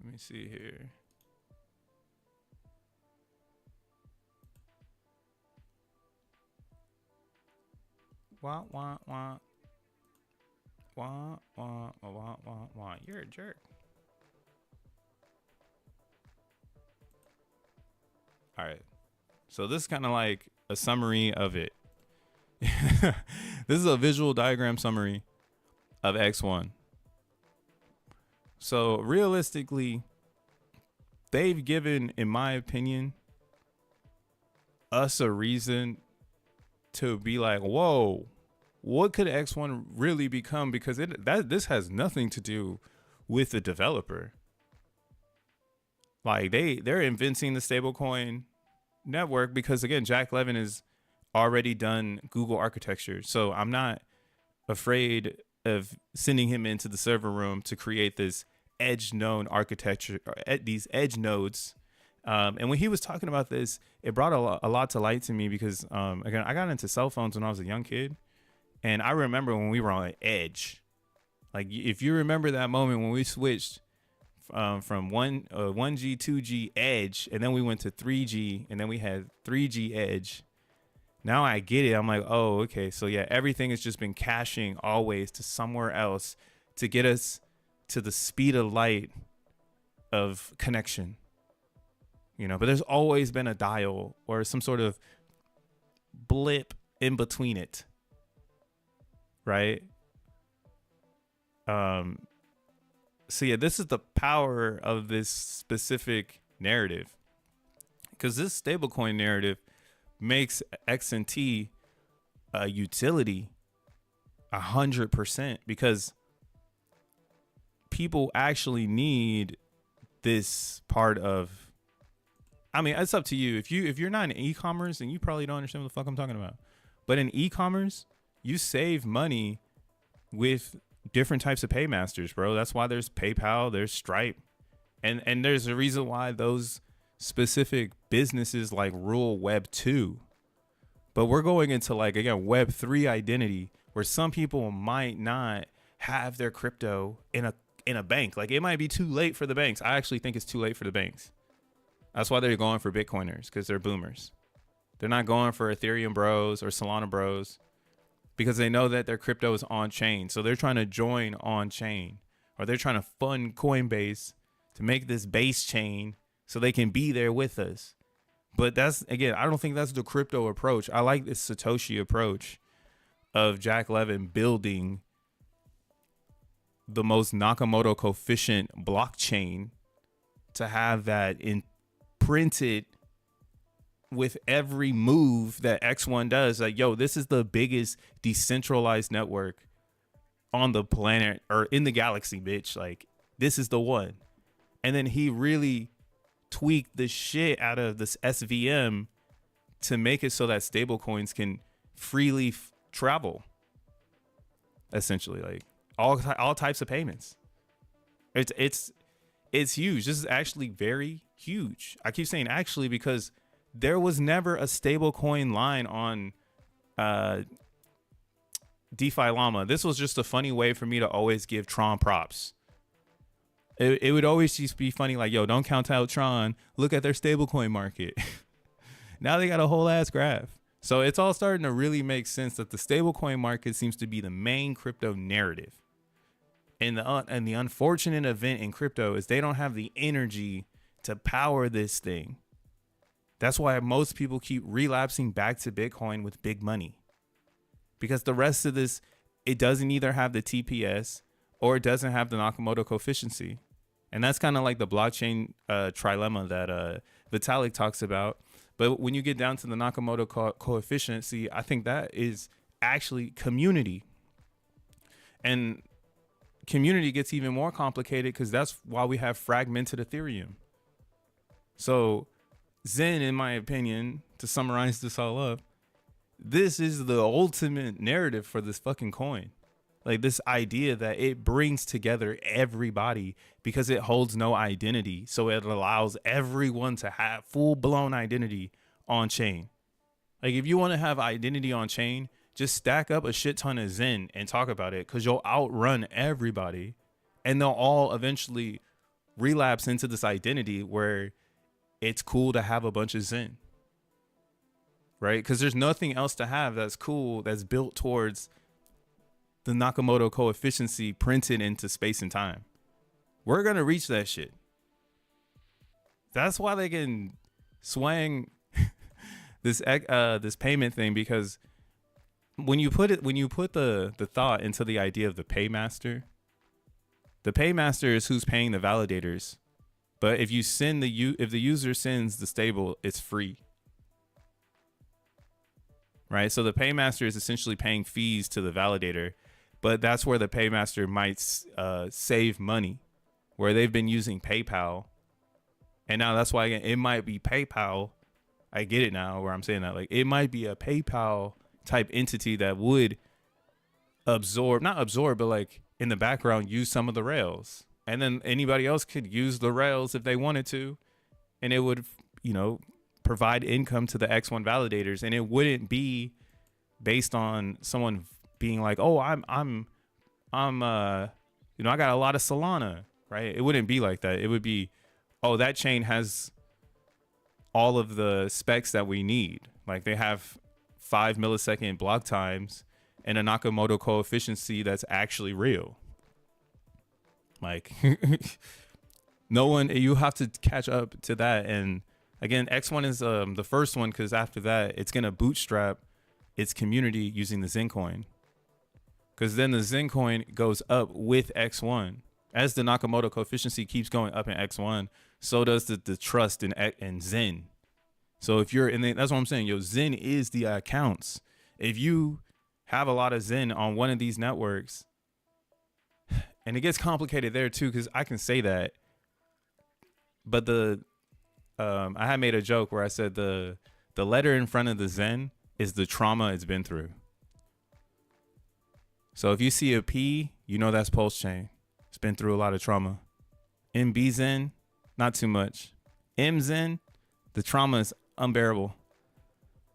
let me see here. Wah, wah, wah. Wah, wah, wah, wah, wah. You're a jerk. All right. So this is kind of like a summary of it. This is a visual diagram summary of X1. So realistically, they've given, in my opinion, us a reason to be like, whoa, what could X1 really become? Because this has nothing to do with the developer. Like they're inventing the stablecoin network because, again, Jack Levin has already done Google architecture. So I'm not afraid of sending him into the server room to create this edge node architecture, these edge nodes. And when he was talking about this, it brought a lot to light to me because, again, I got into cell phones when I was a young kid. And I remember when we were on edge. Like, if you remember that moment when we switched from 1G, 2G edge, and then we went to 3G, and then we had 3G edge. Now I get it. I'm like, oh, okay. So, yeah, everything has just been caching always to somewhere else to get us to the speed of light of connection. But there's always been a dial or some sort of blip in between it. Right? So yeah, this is the power of this specific narrative. Because this stablecoin narrative makes XNT a utility 100%, because people actually need this part of, I mean, it's up to you. If you're not in e-commerce, then you probably don't understand what the fuck I'm talking about. But in e-commerce, you save money with different types of paymasters, bro. That's why there's PayPal, there's Stripe, and there's a reason why those specific businesses like rule Web 2. But we're going into, like, again, Web 3 identity, where some people might not have their crypto in a bank. Like, it might be too late for the banks. I actually think it's too late for the banks. That's why they're going for Bitcoiners, because they're boomers. They're not going for Ethereum bros or Solana bros, because they know that their crypto is on chain. So they're trying to join on chain, or they're trying to fund Coinbase to make this base chain so they can be there with us. But that's, again, I don't think that's the crypto approach. I like this Satoshi approach of Jack Levin building the most Nakamoto coefficient blockchain to have that imprinted with every move that X1 does. Like, yo, this is the biggest decentralized network on the planet, or in the galaxy, bitch. Like, this is the one. And then he really tweaked the shit out of this SVM to make it so that stable coins can freely travel, essentially, like all types of payments. It's huge. This is actually very huge. I keep saying actually because there was never a stable coin line on DeFi Llama. This was just a funny way for me to always give Tron props. It would always just be funny, like, yo, don't count out Tron. Look at their stablecoin market. Now they got a whole ass graph. So it's all starting to really make sense that the stablecoin market seems to be the main crypto narrative. And the unfortunate event in crypto is they don't have the energy to power this thing. That's why most people keep relapsing back to Bitcoin with big money. Because the rest of this, it doesn't either have the TPS or it doesn't have the Nakamoto coefficient. And that's kind of like the blockchain trilemma that Vitalik talks about. But when you get down to the Nakamoto coefficient, I think that is actually community. And community gets even more complicated because that's why we have fragmented Ethereum. So Zen, in my opinion, to summarize this all up, this is the ultimate narrative for this fucking coin. Like, this idea that it brings together everybody because it holds no identity. So it allows everyone to have full blown identity on chain. Like, if you want to have identity on chain, just stack up a shit ton of Zen and talk about it, because you'll outrun everybody and they'll all eventually relapse into this identity where it's cool to have a bunch of Zen. Right? Because there's nothing else to have that's cool that's built towards the Nakamoto coefficient printed into space and time. We're going to reach that shit. That's why they can swang this payment thing, because when you put the thought into the idea of the paymaster is who's paying the validators. But if if the user sends the stable, it's free. Right? So the paymaster is essentially paying fees to the validator. But that's where the paymaster might save money, where they've been using PayPal. And now that's why, again, it might be PayPal. I get it now where I'm saying that. Like, it might be a PayPal type entity that would not absorb, but like in the background, use some of the rails. And then anybody else could use the rails if they wanted to. And it would, provide income to the X1 validators. And it wouldn't be based on someone being like, oh, I got a lot of Solana, right? It wouldn't be like that. It would be, oh, that chain has all of the specs that we need. Like, they have 5 millisecond block times and a Nakamoto coefficient that's actually real. Like, you have to catch up to that. And again, X1 is the first one, because after that, it's going to bootstrap its community using the Zen coin. Because then the Zen coin goes up with X1. As the Nakamoto coefficient keeps going up in X1, so does the trust in Zen. So if you're in that's what I'm saying. Zen is the accounts. If you have a lot of Zen on one of these networks, and it gets complicated there too, because I can say that, but I had made a joke where I said the letter in front of the Zen is the trauma it's been through. So if you see a P, you know that's pulse chain. It's been through a lot of trauma. MB Zen, not too much. M Zen, the trauma is unbearable.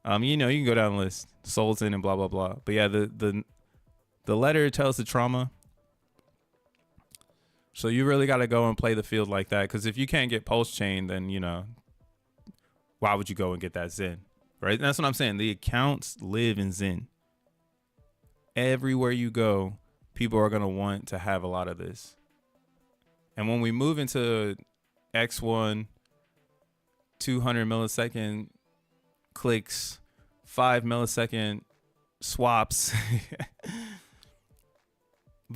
You know, you can go down the list, solXEN and blah blah blah. But yeah, the letter tells the trauma. So you really got to go and play the field like that, because if you can't get pulse chain, then you know, why would you go and get that Zen, right? And that's what I'm saying. The accounts live in Zen. Everywhere you go, people are gonna want to have a lot of this. And when we move into X1, 200 millisecond clicks, 5 millisecond swaps,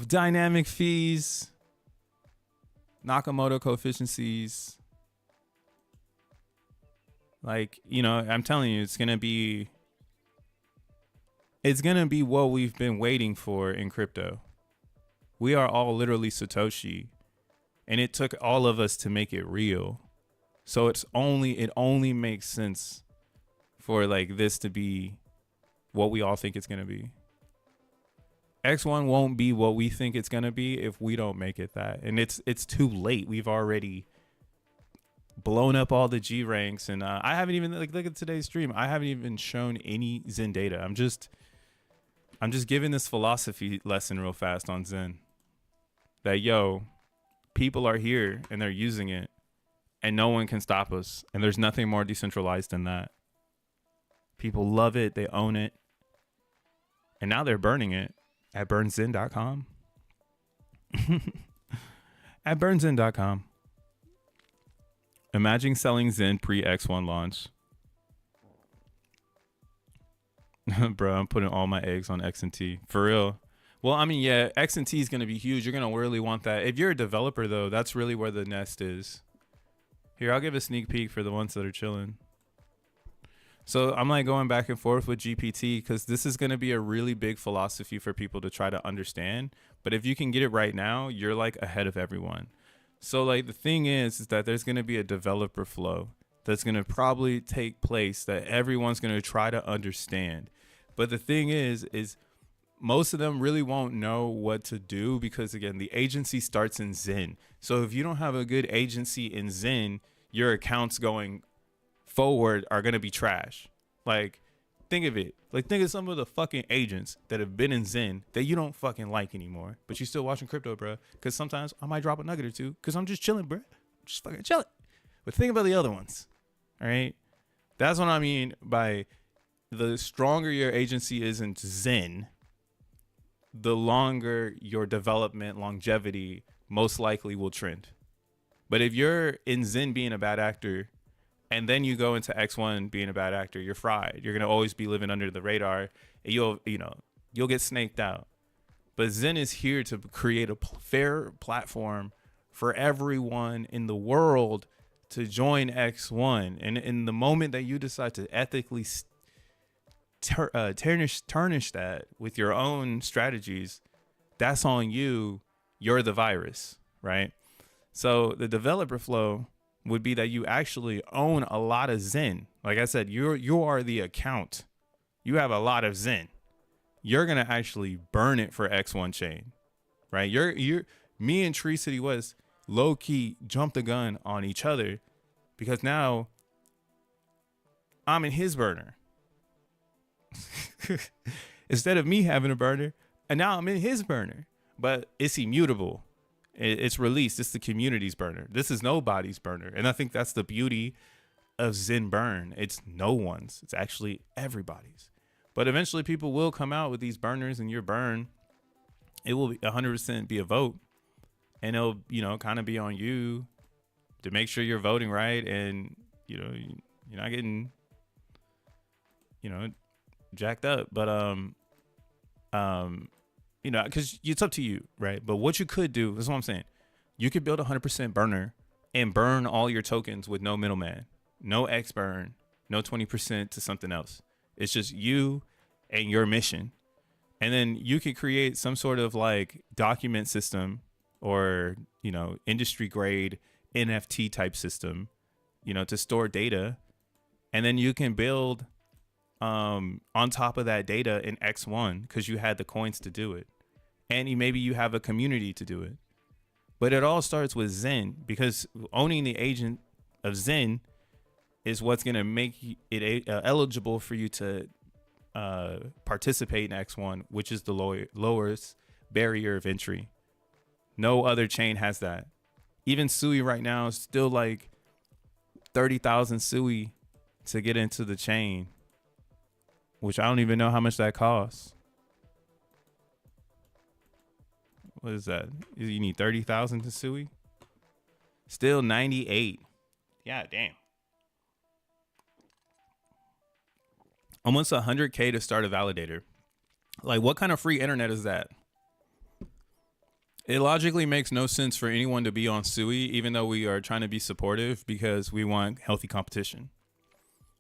dynamic fees, Nakamoto coefficients, like, you know, I'm telling you, it's gonna be what we've been waiting for in crypto. We are all literally Satoshi, and it took all of us to make it real. So it only makes sense for like this to be what we all think it's gonna be. X1 won't be what we think it's gonna be if we don't make it that, and it's too late. We've already blown up all the G ranks, and I haven't even, like, look at today's stream. I haven't even shown any Zen data. I'm just giving this philosophy lesson real fast on Zen. That yo, people are here and they're using it, and no one can stop us. And there's nothing more decentralized than that. People love it, they own it, and now they're burning it at burnzen.com. At burnzen.com. Imagine selling Zen pre-X1 launch. Bro, I'm putting all my eggs on XNT. For real. Well, I mean, yeah, XNT is going to be huge. You're going to really want that. If you're a developer, though, that's really where the nest is. Here, I'll give a sneak peek for the ones that are chilling. So I'm like going back and forth with GPT, because this is going to be a really big philosophy for people to try to understand. But if you can get it right now, you're like ahead of everyone. So like the thing is that there's going to be a developer flow that's going to probably take place that everyone's going to try to understand. But the thing is most of them really won't know what to do, because again, the agency starts in Zen. So if you don't have a good agency in Zen, your accounts going forward are going to be trash. Like, think of it. Like, think of some of the fucking agents that have been in Zen that you don't fucking like anymore, but you still watching crypto, bro. Because sometimes I might drop a nugget or two because I'm just chilling, bro. Just fucking chilling. But think about the other ones. All right. That's what I mean by the stronger your agency is in Zen, the longer your development longevity most likely will trend. But if you're in Zen being a bad actor, and then you go into X1 being a bad actor, you're fried. You're going to always be living under the radar, and you'll get snaked out. But Zen is here to create a fair platform for everyone in the world to join X1. And in the moment that you decide to ethically tarnish that with your own strategies, that's on you. You're the virus, right? So the developer flow would be that you actually own a lot of Zen. Like I said, you are the account. You have a lot of Zen. You're gonna actually burn it for X1 chain, right? Me and Tree City West low key jumped the gun on each other, because now I'm in his burner. Instead of me having a burner, and now I'm in his burner. But it's immutable. It's released. It's the community's burner. This is nobody's burner. And I think that's the beauty of Zen Burn. It's no one's. It's actually everybody's. But eventually people will come out with these burners, and your burn, it will 100% be a vote. And it'll, kind of be on you to make sure you're voting right. And, you're not getting, jacked up. But, because it's up to you, right? But what you could do, that's what I'm saying. You could build a 100% burner and burn all your tokens with no middleman, no X burn, no 20% to something else. It's just you and your mission. And then you could create some sort of like document system or, you know, industry grade NFT type system, you know, to store data. And then you can build on top of that data in X1 because you had the coins to do it. And maybe you have a community to do it. But it all starts with Zen, because owning the agent of Zen is what's going to make it eligible for you to participate in X1, which is the lowest barrier of entry. No other chain has that. Even Sui right now is still like 30,000 Sui to get into the chain, which I don't even know how much that costs. What is that? You need 30,000 to Sui? Still 98. Yeah, damn. Almost 100K to start a validator. Like, what kind of free internet is that? It logically makes no sense for anyone to be on Sui, even though we are trying to be supportive because we want healthy competition.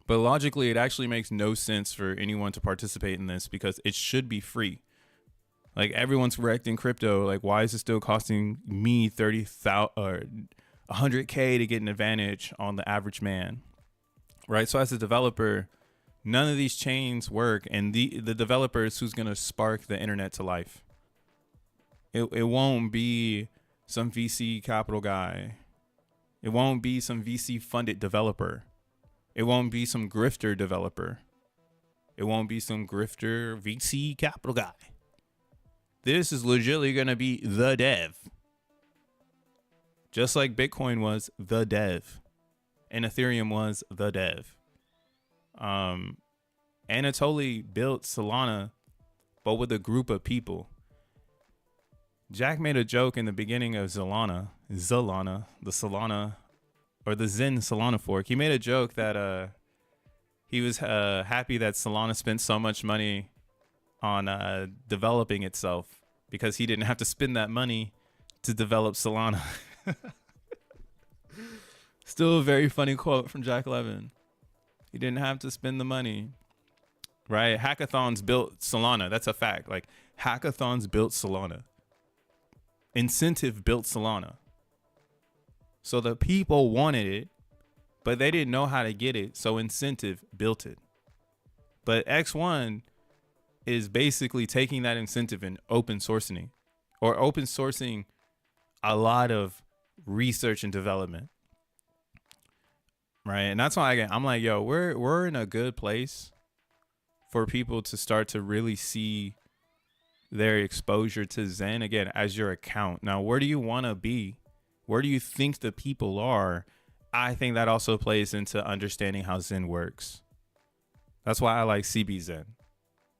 But logically, it actually makes no sense for anyone to participate in this because it should be free. Like, everyone's wrecked in crypto. Like, why is it still costing me 30,000 or 100K to get an advantage on the average man? Right. So as a developer, none of these chains work. And the developer is who's going to spark the internet to life. It won't be some VC capital guy. It won't be some VC funded developer. It won't be some grifter developer. It won't be some grifter VC capital guy. This is legitimately going to be the dev. Just like Bitcoin was the dev and Ethereum was the dev. Anatoly built Solana, but with a group of people. Jack made a joke in the beginning of Solana, the Solana, or the Zen Solana fork. He made a joke that he was happy that Solana spent so much money on developing itself because he didn't have to spend that money to develop Solana. Still a very funny quote from Jack Levin. He didn't have to spend the money, right? Hackathons built Solana. That's a fact. Like, hackathons built Solana. Incentive built Solana. So the people wanted it, but they didn't know how to get it. So Incentive built it. But X1 is basically taking that incentive and open sourcing a lot of research and development. Right. And that's why I'm like, yo, we're in a good place for people to start to really see their exposure to Zen again as your account. Now, where do you want to be? Where do you think the people are? I think that also plays into understanding how Zen works. That's why I like CB Zen.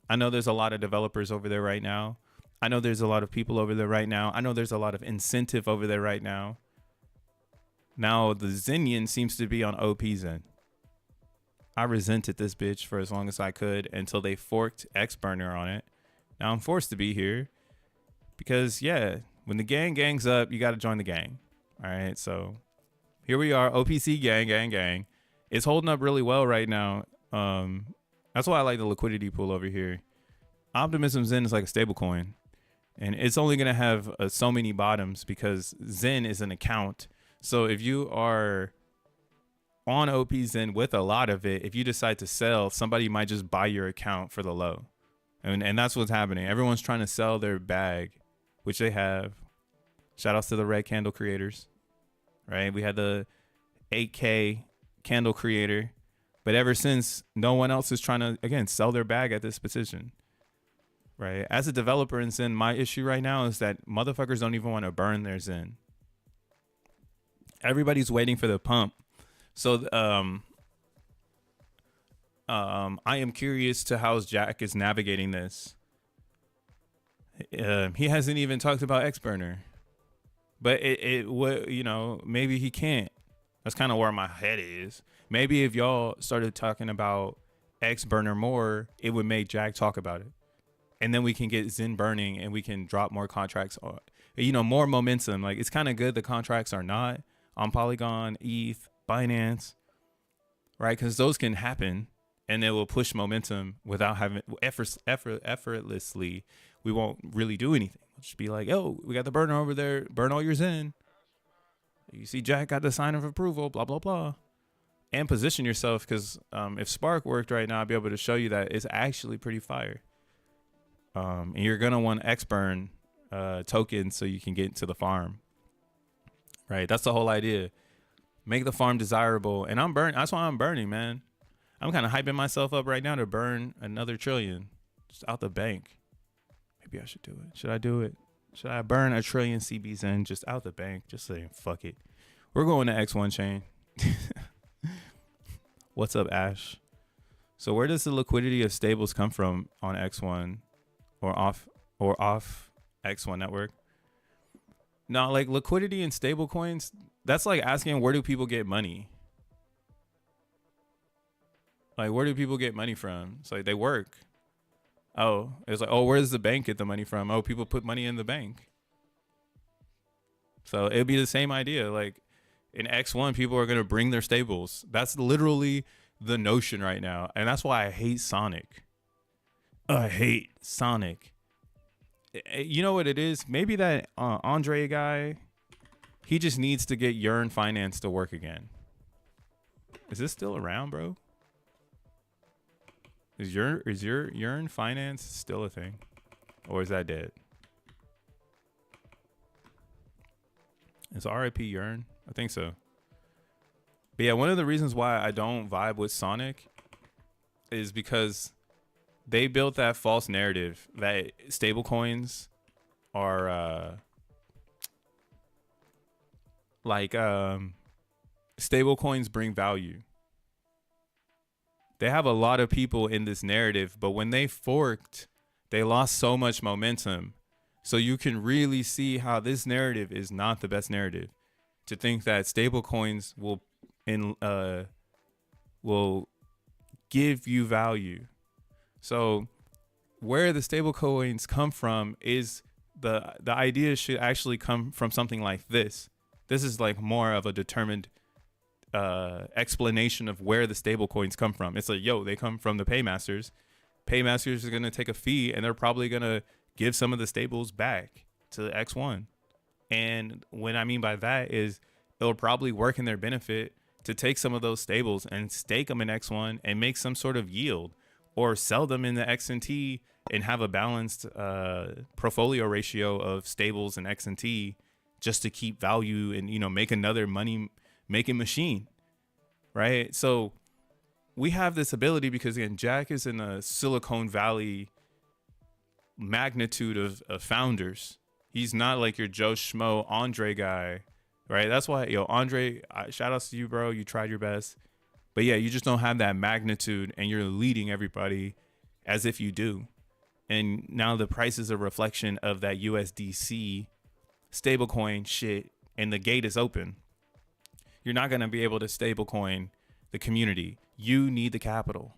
I know there's a lot of developers over there right now. I know there's a lot of people over there right now. I know there's a lot of incentive over there right now. Now the Zenian seems to be on OP Zen. I resented this bitch for as long as I could until they forked Xburner on it. Now I'm forced to be here because, yeah, when the gangs up, you got to join the gang. All right. So here we are. OPC gang. It's holding up really well right now. That's why I like the liquidity pool over here. Optimism Zen is like a stable coin, and it's only going to have so many bottoms because Zen is an account. So if you are on OP Zen with a lot of it, if you decide to sell, somebody might just buy your account for the low. And that's what's happening. Everyone's trying to sell their bag, which they have. Shout outs to the red candle creators, right? We had the 8K candle creator, but ever since, no one else is trying to, again, sell their bag at this position, right? As a developer in Zen, my issue right now is that motherfuckers don't even want to burn their Zen. Everybody's waiting for the pump. So, I am curious to how Jack is navigating this. He hasn't even talked about Xburner, but maybe he can't. That's kind of where my head is. Maybe if y'all started talking about Xburner more, it would make Jack talk about it, and then we can get Zen burning and we can drop more contracts on, more momentum. Like, it's kind of good the contracts are not on Polygon, ETH, Binance, right? Because those can happen. and it will push momentum without having effortlessly. We won't really do anything. We'll just be like, yo, we got the burner over there. Burn all yours in. You see Jack got the sign of approval, blah, blah, blah. And position yourself, because if Spark worked right now, I'd be able to show you that it's actually pretty fire. And you're going to want XBurn tokens so you can get into the farm. Right? That's the whole idea. Make the farm desirable. And I'm burning. That's why I'm burning, man. I'm kind of hyping myself up right now to burn another trillion just out the bank. Maybe I should do it. Should I do it? Should I burn a trillion CBs in just out the bank? Just saying, fuck it. We're going to X1 chain. What's up, Ash? So where does the liquidity of stables come from on X1 or off X1 network? Now, like liquidity in stable coins, that's like asking where do people get money? Like, where do people get money from? It's like they work. Oh, it's like, oh, where does the bank get the money from? Oh, people put money in the bank. So it'd be the same idea. Like in X1, people are going to bring their stables. That's literally the notion right now. And that's why I hate Sonic. I hate Sonic. You know what it is? Maybe that Andre guy, he just needs to get Yearn Finance to work again. Is this still around, bro? Is your Yearn Finance still a thing, or is that dead? Is RIP Yearn? I think so. But yeah, one of the reasons why I don't vibe with Sonic is because they built that false narrative that stablecoins are stablecoins bring value. They have a lot of people in this narrative, but when they forked, they lost so much momentum. So you can really see how this narrative is not the best narrative. To think that stablecoins will give you value. So where the stablecoins come from is the idea should actually come from something like this. This is like more of a determined explanation of where the stable coins come from. It's like, yo, they come from the paymasters. Paymasters are going to take a fee, and they're probably going to give some of the stables back to X1. And what I mean by that is it'll probably work in their benefit to take some of those stables and stake them in X1 and make some sort of yield, or sell them in the XNT and have a balanced portfolio ratio of stables and XNT just to keep value and, you know, make another money making machine, right? So we have this ability because, again, Jack is in a Silicon Valley magnitude of founders. He's not like your Joe Schmo Andre guy, right? That's why, yo, Andre, shout outs to you, bro. You tried your best. But yeah, you just don't have that magnitude, and you're leading everybody as if you do. And now the price is a reflection of that USDC stablecoin shit, and the gate is open. You're not going to be able to stablecoin the community. You need the capital,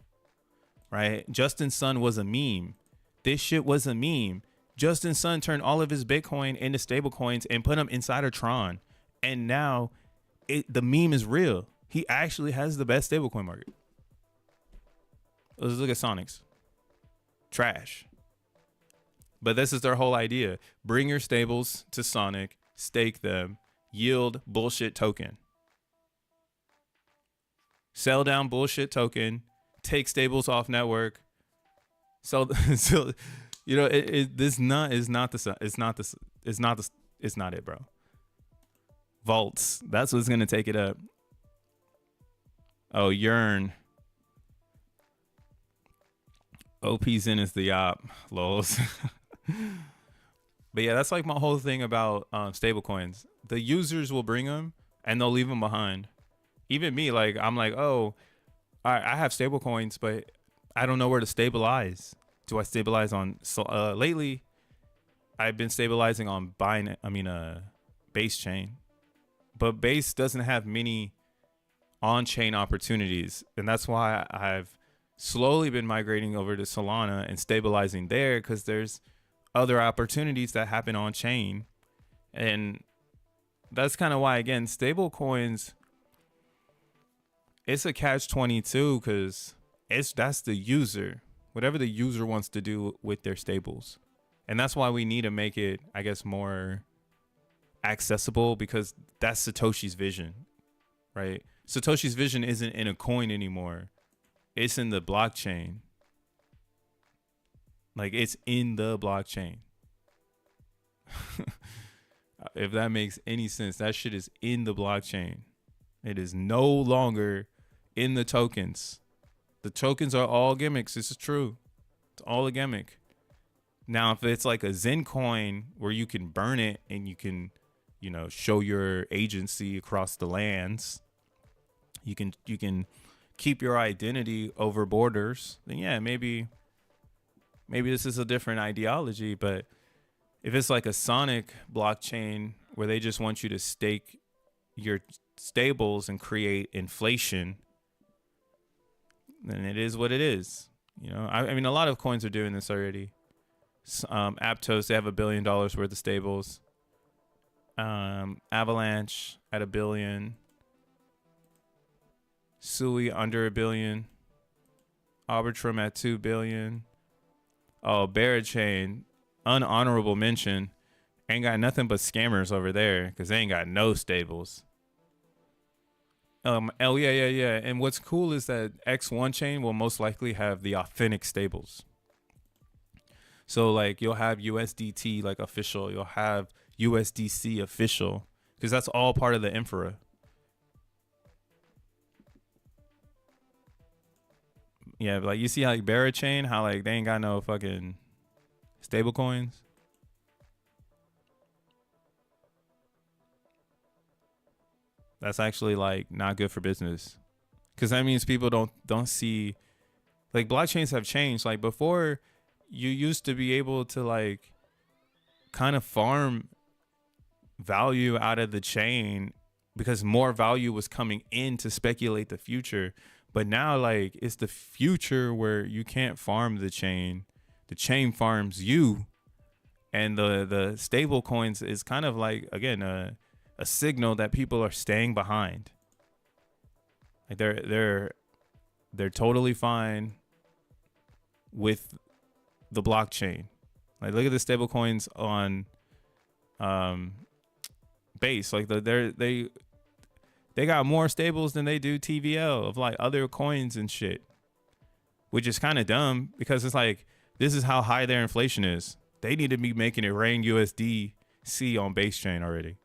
right? Justin Sun was a meme. This shit was a meme. Justin Sun turned all of his Bitcoin into stablecoins and put them inside of Tron. And now the meme is real. He actually has the best stablecoin market. Let's look at Sonics. Trash. But this is their whole idea. Bring your stables to Sonic, stake them, yield bullshit token. Sell down bullshit token, take stables off network. So you know, it's not it, bro. Vaults. That's what's gonna take it up. Oh, Yearn. OP's in is the op. Lols. But yeah, that's like my whole thing about stable coins. The users will bring them and they'll leave them behind. Even me, like, I'm like, oh, I have stable coins, but I don't know where to stabilize. Do I stabilize on? So lately, I've been stabilizing on Base chain, but Base doesn't have many on-chain opportunities, and that's why I've slowly been migrating over to Solana and stabilizing there, because there's other opportunities that happen on chain. And that's kind of why, again, stable coins, it's a catch-22, because That's the user, whatever the user wants to do with their stables. And that's why we need to make it, I guess, more accessible, because that's Satoshi's vision, right? Satoshi's vision isn't in a coin anymore. It's in the blockchain. Like, it's in the blockchain. If that makes any sense, that shit is in the blockchain. It is no longer in the tokens. The tokens are all gimmicks. This is true. It's all a gimmick. Now, if it's like a Zen coin where you can burn it and you can, show your agency across the lands, you can keep your identity over borders, then yeah, maybe this is a different ideology. But if it's like a Sonic blockchain where they just want you to stake your stables and create inflation, then it is what it is. I mean, a lot of coins are doing this already. Aptos, they have $1 billion worth of stables. Avalanche at $1 billion. Sui under $1 billion. Arbitrum at $2 billion. Oh, Barachain, unhonorable mention, ain't got nothing but scammers over there because they ain't got no stables. Oh yeah. And what's cool is that X1 chain will most likely have the authentic stables. So like you'll have USDT like official, you'll have USDC official, because that's all part of the infra. Yeah, but like you see how like Barachain, how like they ain't got no fucking stable coins. That's actually like not good for business, because that means people don't see, like, blockchains have changed. Like before, you used to be able to like kind of farm value out of the chain because more value was coming in to speculate the future. But now, like, it's the future where you can't farm the chain farms you, and the stable coins is kind of like, again, a signal that people are staying behind. Like they're totally fine with the blockchain. Like, look at the stable coins on base. Like they got more stables than they do TVL of like other coins and shit, which is kind of dumb, because it's like, this is how high their inflation is. They need to be making it rain USDC on base chain already.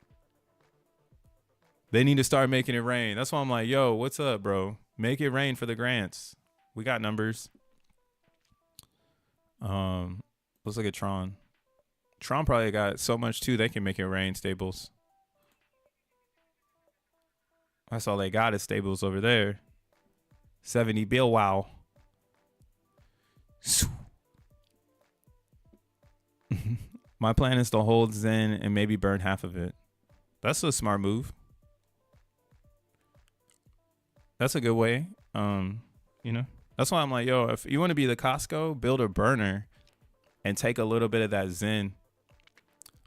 They need to start making it rain. That's why I'm like, yo, what's up, bro? Make it rain for the grants. We got numbers. Let's look at Tron. Tron probably got so much too, they can make it rain stables. That's all they got is stables over there. 70 bill, wow. My plan is to hold Zen and maybe burn half of it. That's a smart move. That's a good way. That's why I'm like, yo, if you want to be the Costco, build a burner and take a little bit of that Zen.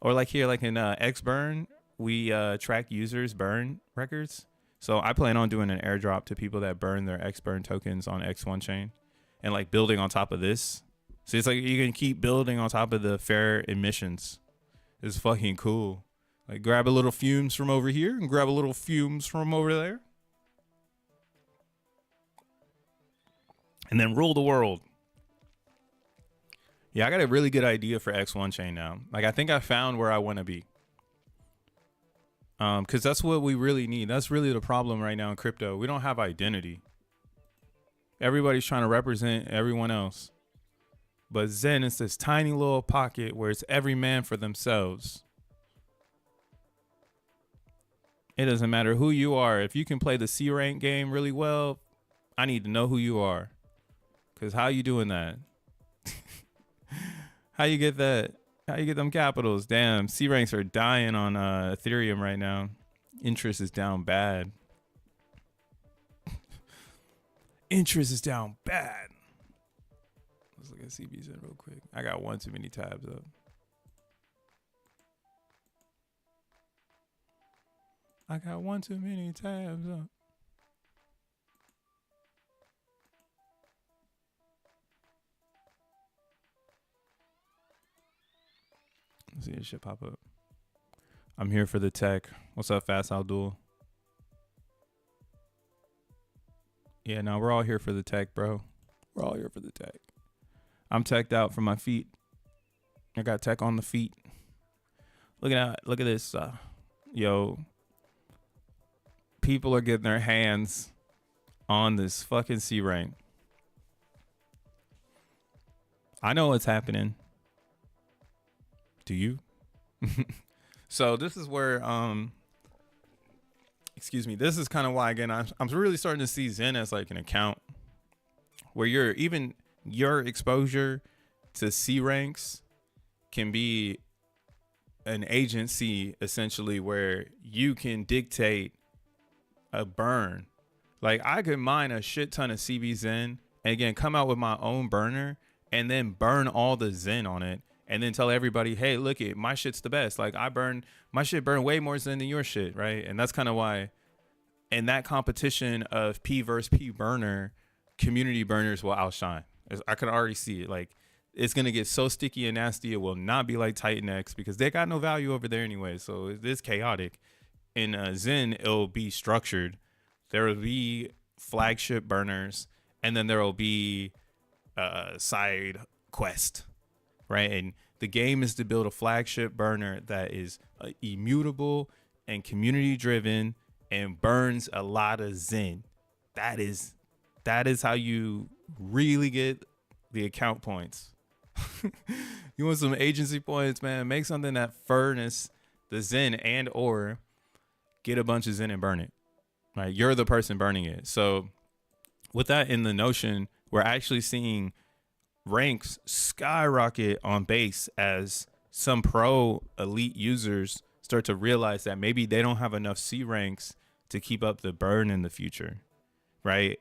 Or like here, like in XBurn, we track users' burn records. So I plan on doing an airdrop to people that burn their XBurn tokens on X1 chain, and like building on top of this. So it's like you can keep building on top of the fair emissions. It's fucking cool. Like, grab a little fumes from over here and grab a little fumes from over there, and then rule the world. Yeah, I got a really good idea for X1 chain now. Like, I think I found where I want to be. Because that's what we really need. That's really the problem right now in crypto. We don't have identity. Everybody's trying to represent everyone else. But Zen is this tiny little pocket where it's every man for themselves. It doesn't matter who you are. If you can play the C rank game really well, I need to know who you are. Because how you doing that? How you get that? How you get them capitals? Damn, C ranks are dying on Ethereum right now. Interest is down bad. Interest is down bad. Let's look at CBZ real quick. I got one too many tabs up. I got one too many tabs up. see this shit pop up. I'm here for the tech. What's up, Fast Abdul? Yeah, no, we're all here for the tech, bro. We're all here for the tech. I'm teched out from my feet. I got tech on the feet. Look at this. Yo, people are getting their hands on this fucking C rank. I know what's happening. Do you? So this is where excuse me, this is kind of why, again, I'm really starting to see Zen as like an account where your exposure to C ranks can be an agency, essentially, where you can dictate a burn. Like, I could mine a shit ton of CB Zen and, again, come out with my own burner and then burn all the Zen on it and then tell everybody, hey, look it, my shit's the best. Like, my shit burn way more Zen than your shit, right? And that's kind of why in that competition of P versus P burner, community burners will outshine. I can already see it. Like, it's going to get so sticky and nasty, it will not be like Titan X because they got no value over there anyway. So it is chaotic. In Zen, it'll be structured. There will be flagship burners, and then there will be side quest, right? And the game is to build a flagship burner that is immutable and community driven and burns a lot of Zen. That is how you really get the account points. You want some agency points, man? Make something that furnace the Zen and or get a bunch of Zen and burn it. Right? You're the person burning it. So with that in the notion, we're actually seeing ranks skyrocket on base as some pro elite users start to realize that maybe they don't have enough C ranks to keep up the burn in the future, right?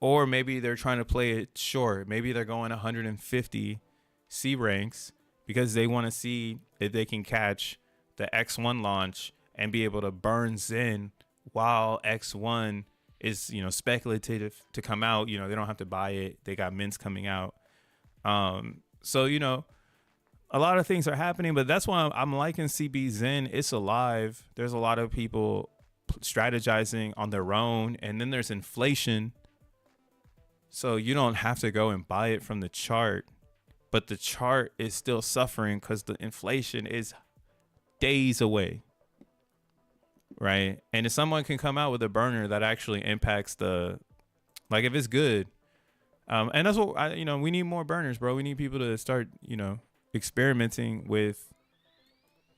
Or maybe they're trying to play it short. Maybe they're going 150 C ranks because they want to see if they can catch the X1 launch and be able to burn Zen while X1 is, speculative to come out. They don't have to buy it. They got mints coming out. So, a lot of things are happening, but that's why I'm liking CB Zen. It's alive. There's a lot of people strategizing on their own, and then there's inflation. So you don't have to go and buy it from the chart, but the chart is still suffering because the inflation is days away. Right. And if someone can come out with a burner that actually impacts if it's good, and that's what we need more burners, bro. We need people to start, experimenting with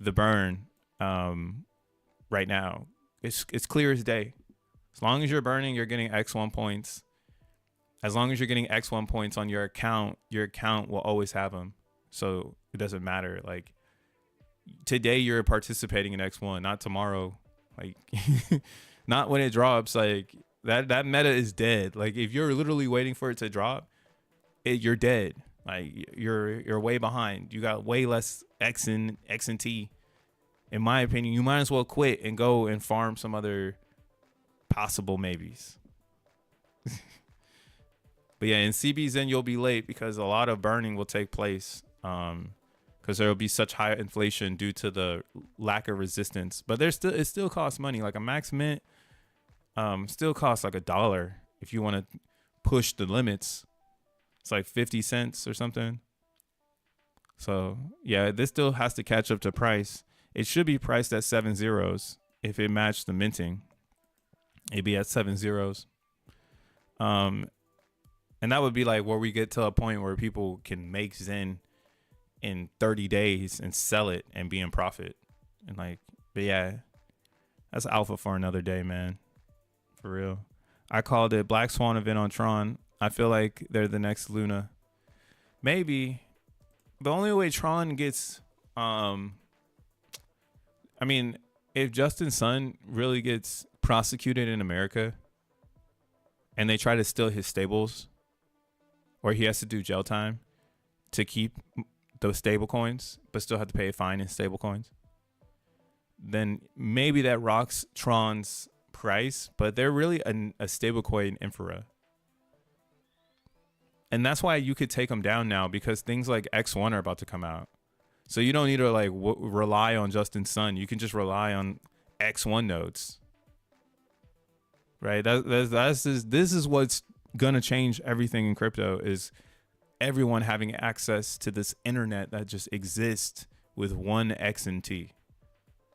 the burn right now. It's clear as day. As long as you're burning, you're getting X1 points. As long as you're getting X1 points on your account will always have them. So it doesn't matter. Like, today you're participating in X1, not tomorrow. Like, not when it drops. Like, that meta is dead. Like, if you're literally waiting for it to drop, you're dead. Like, you're way behind. You got way less X and T. In my opinion, you might as well quit and go and farm some other possible maybes. But yeah, in CB Zen, you'll be late because a lot of burning will take place. Because there will be such high inflation due to the lack of resistance. But it still costs money. Like, a max mint still costs like $1 if you want to push the limits. It's like 50 cents or something. So yeah, this still has to catch up to price. It should be priced at 7 zeros if it matched the minting. It'd be at 7 zeros. And that would be like where we get to a point where people can make Zen in 30 days and sell it and be in profit. And but yeah, that's alpha for another day, man. For real. I called it Black Swan event on Tron. I feel like they're the next Luna. Maybe. The only way Tron gets, if Justin Sun really gets prosecuted in America and they try to steal his stables, or he has to do jail time to keep those stable coins, but still have to pay a fine in stable coins, then maybe that rocks Tron's price, but they're really a stable coin infra. And that's why you could take them down now, because things like X1 are about to come out. So you don't need to like rely on Justin Sun. You can just rely on X1 nodes, right? This is what's gonna change everything in crypto is everyone having access to this internet that just exists with one XNT.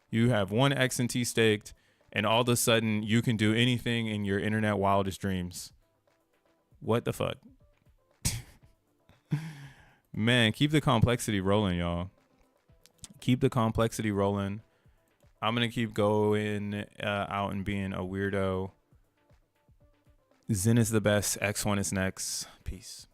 You have one XNT staked, and all of a sudden you can do anything in your internet wildest dreams. What the fuck? Man, keep the complexity rolling, y'all. Keep the complexity rolling. I'm going to keep going out and being a weirdo. Zen is the best. X1 is next. Peace.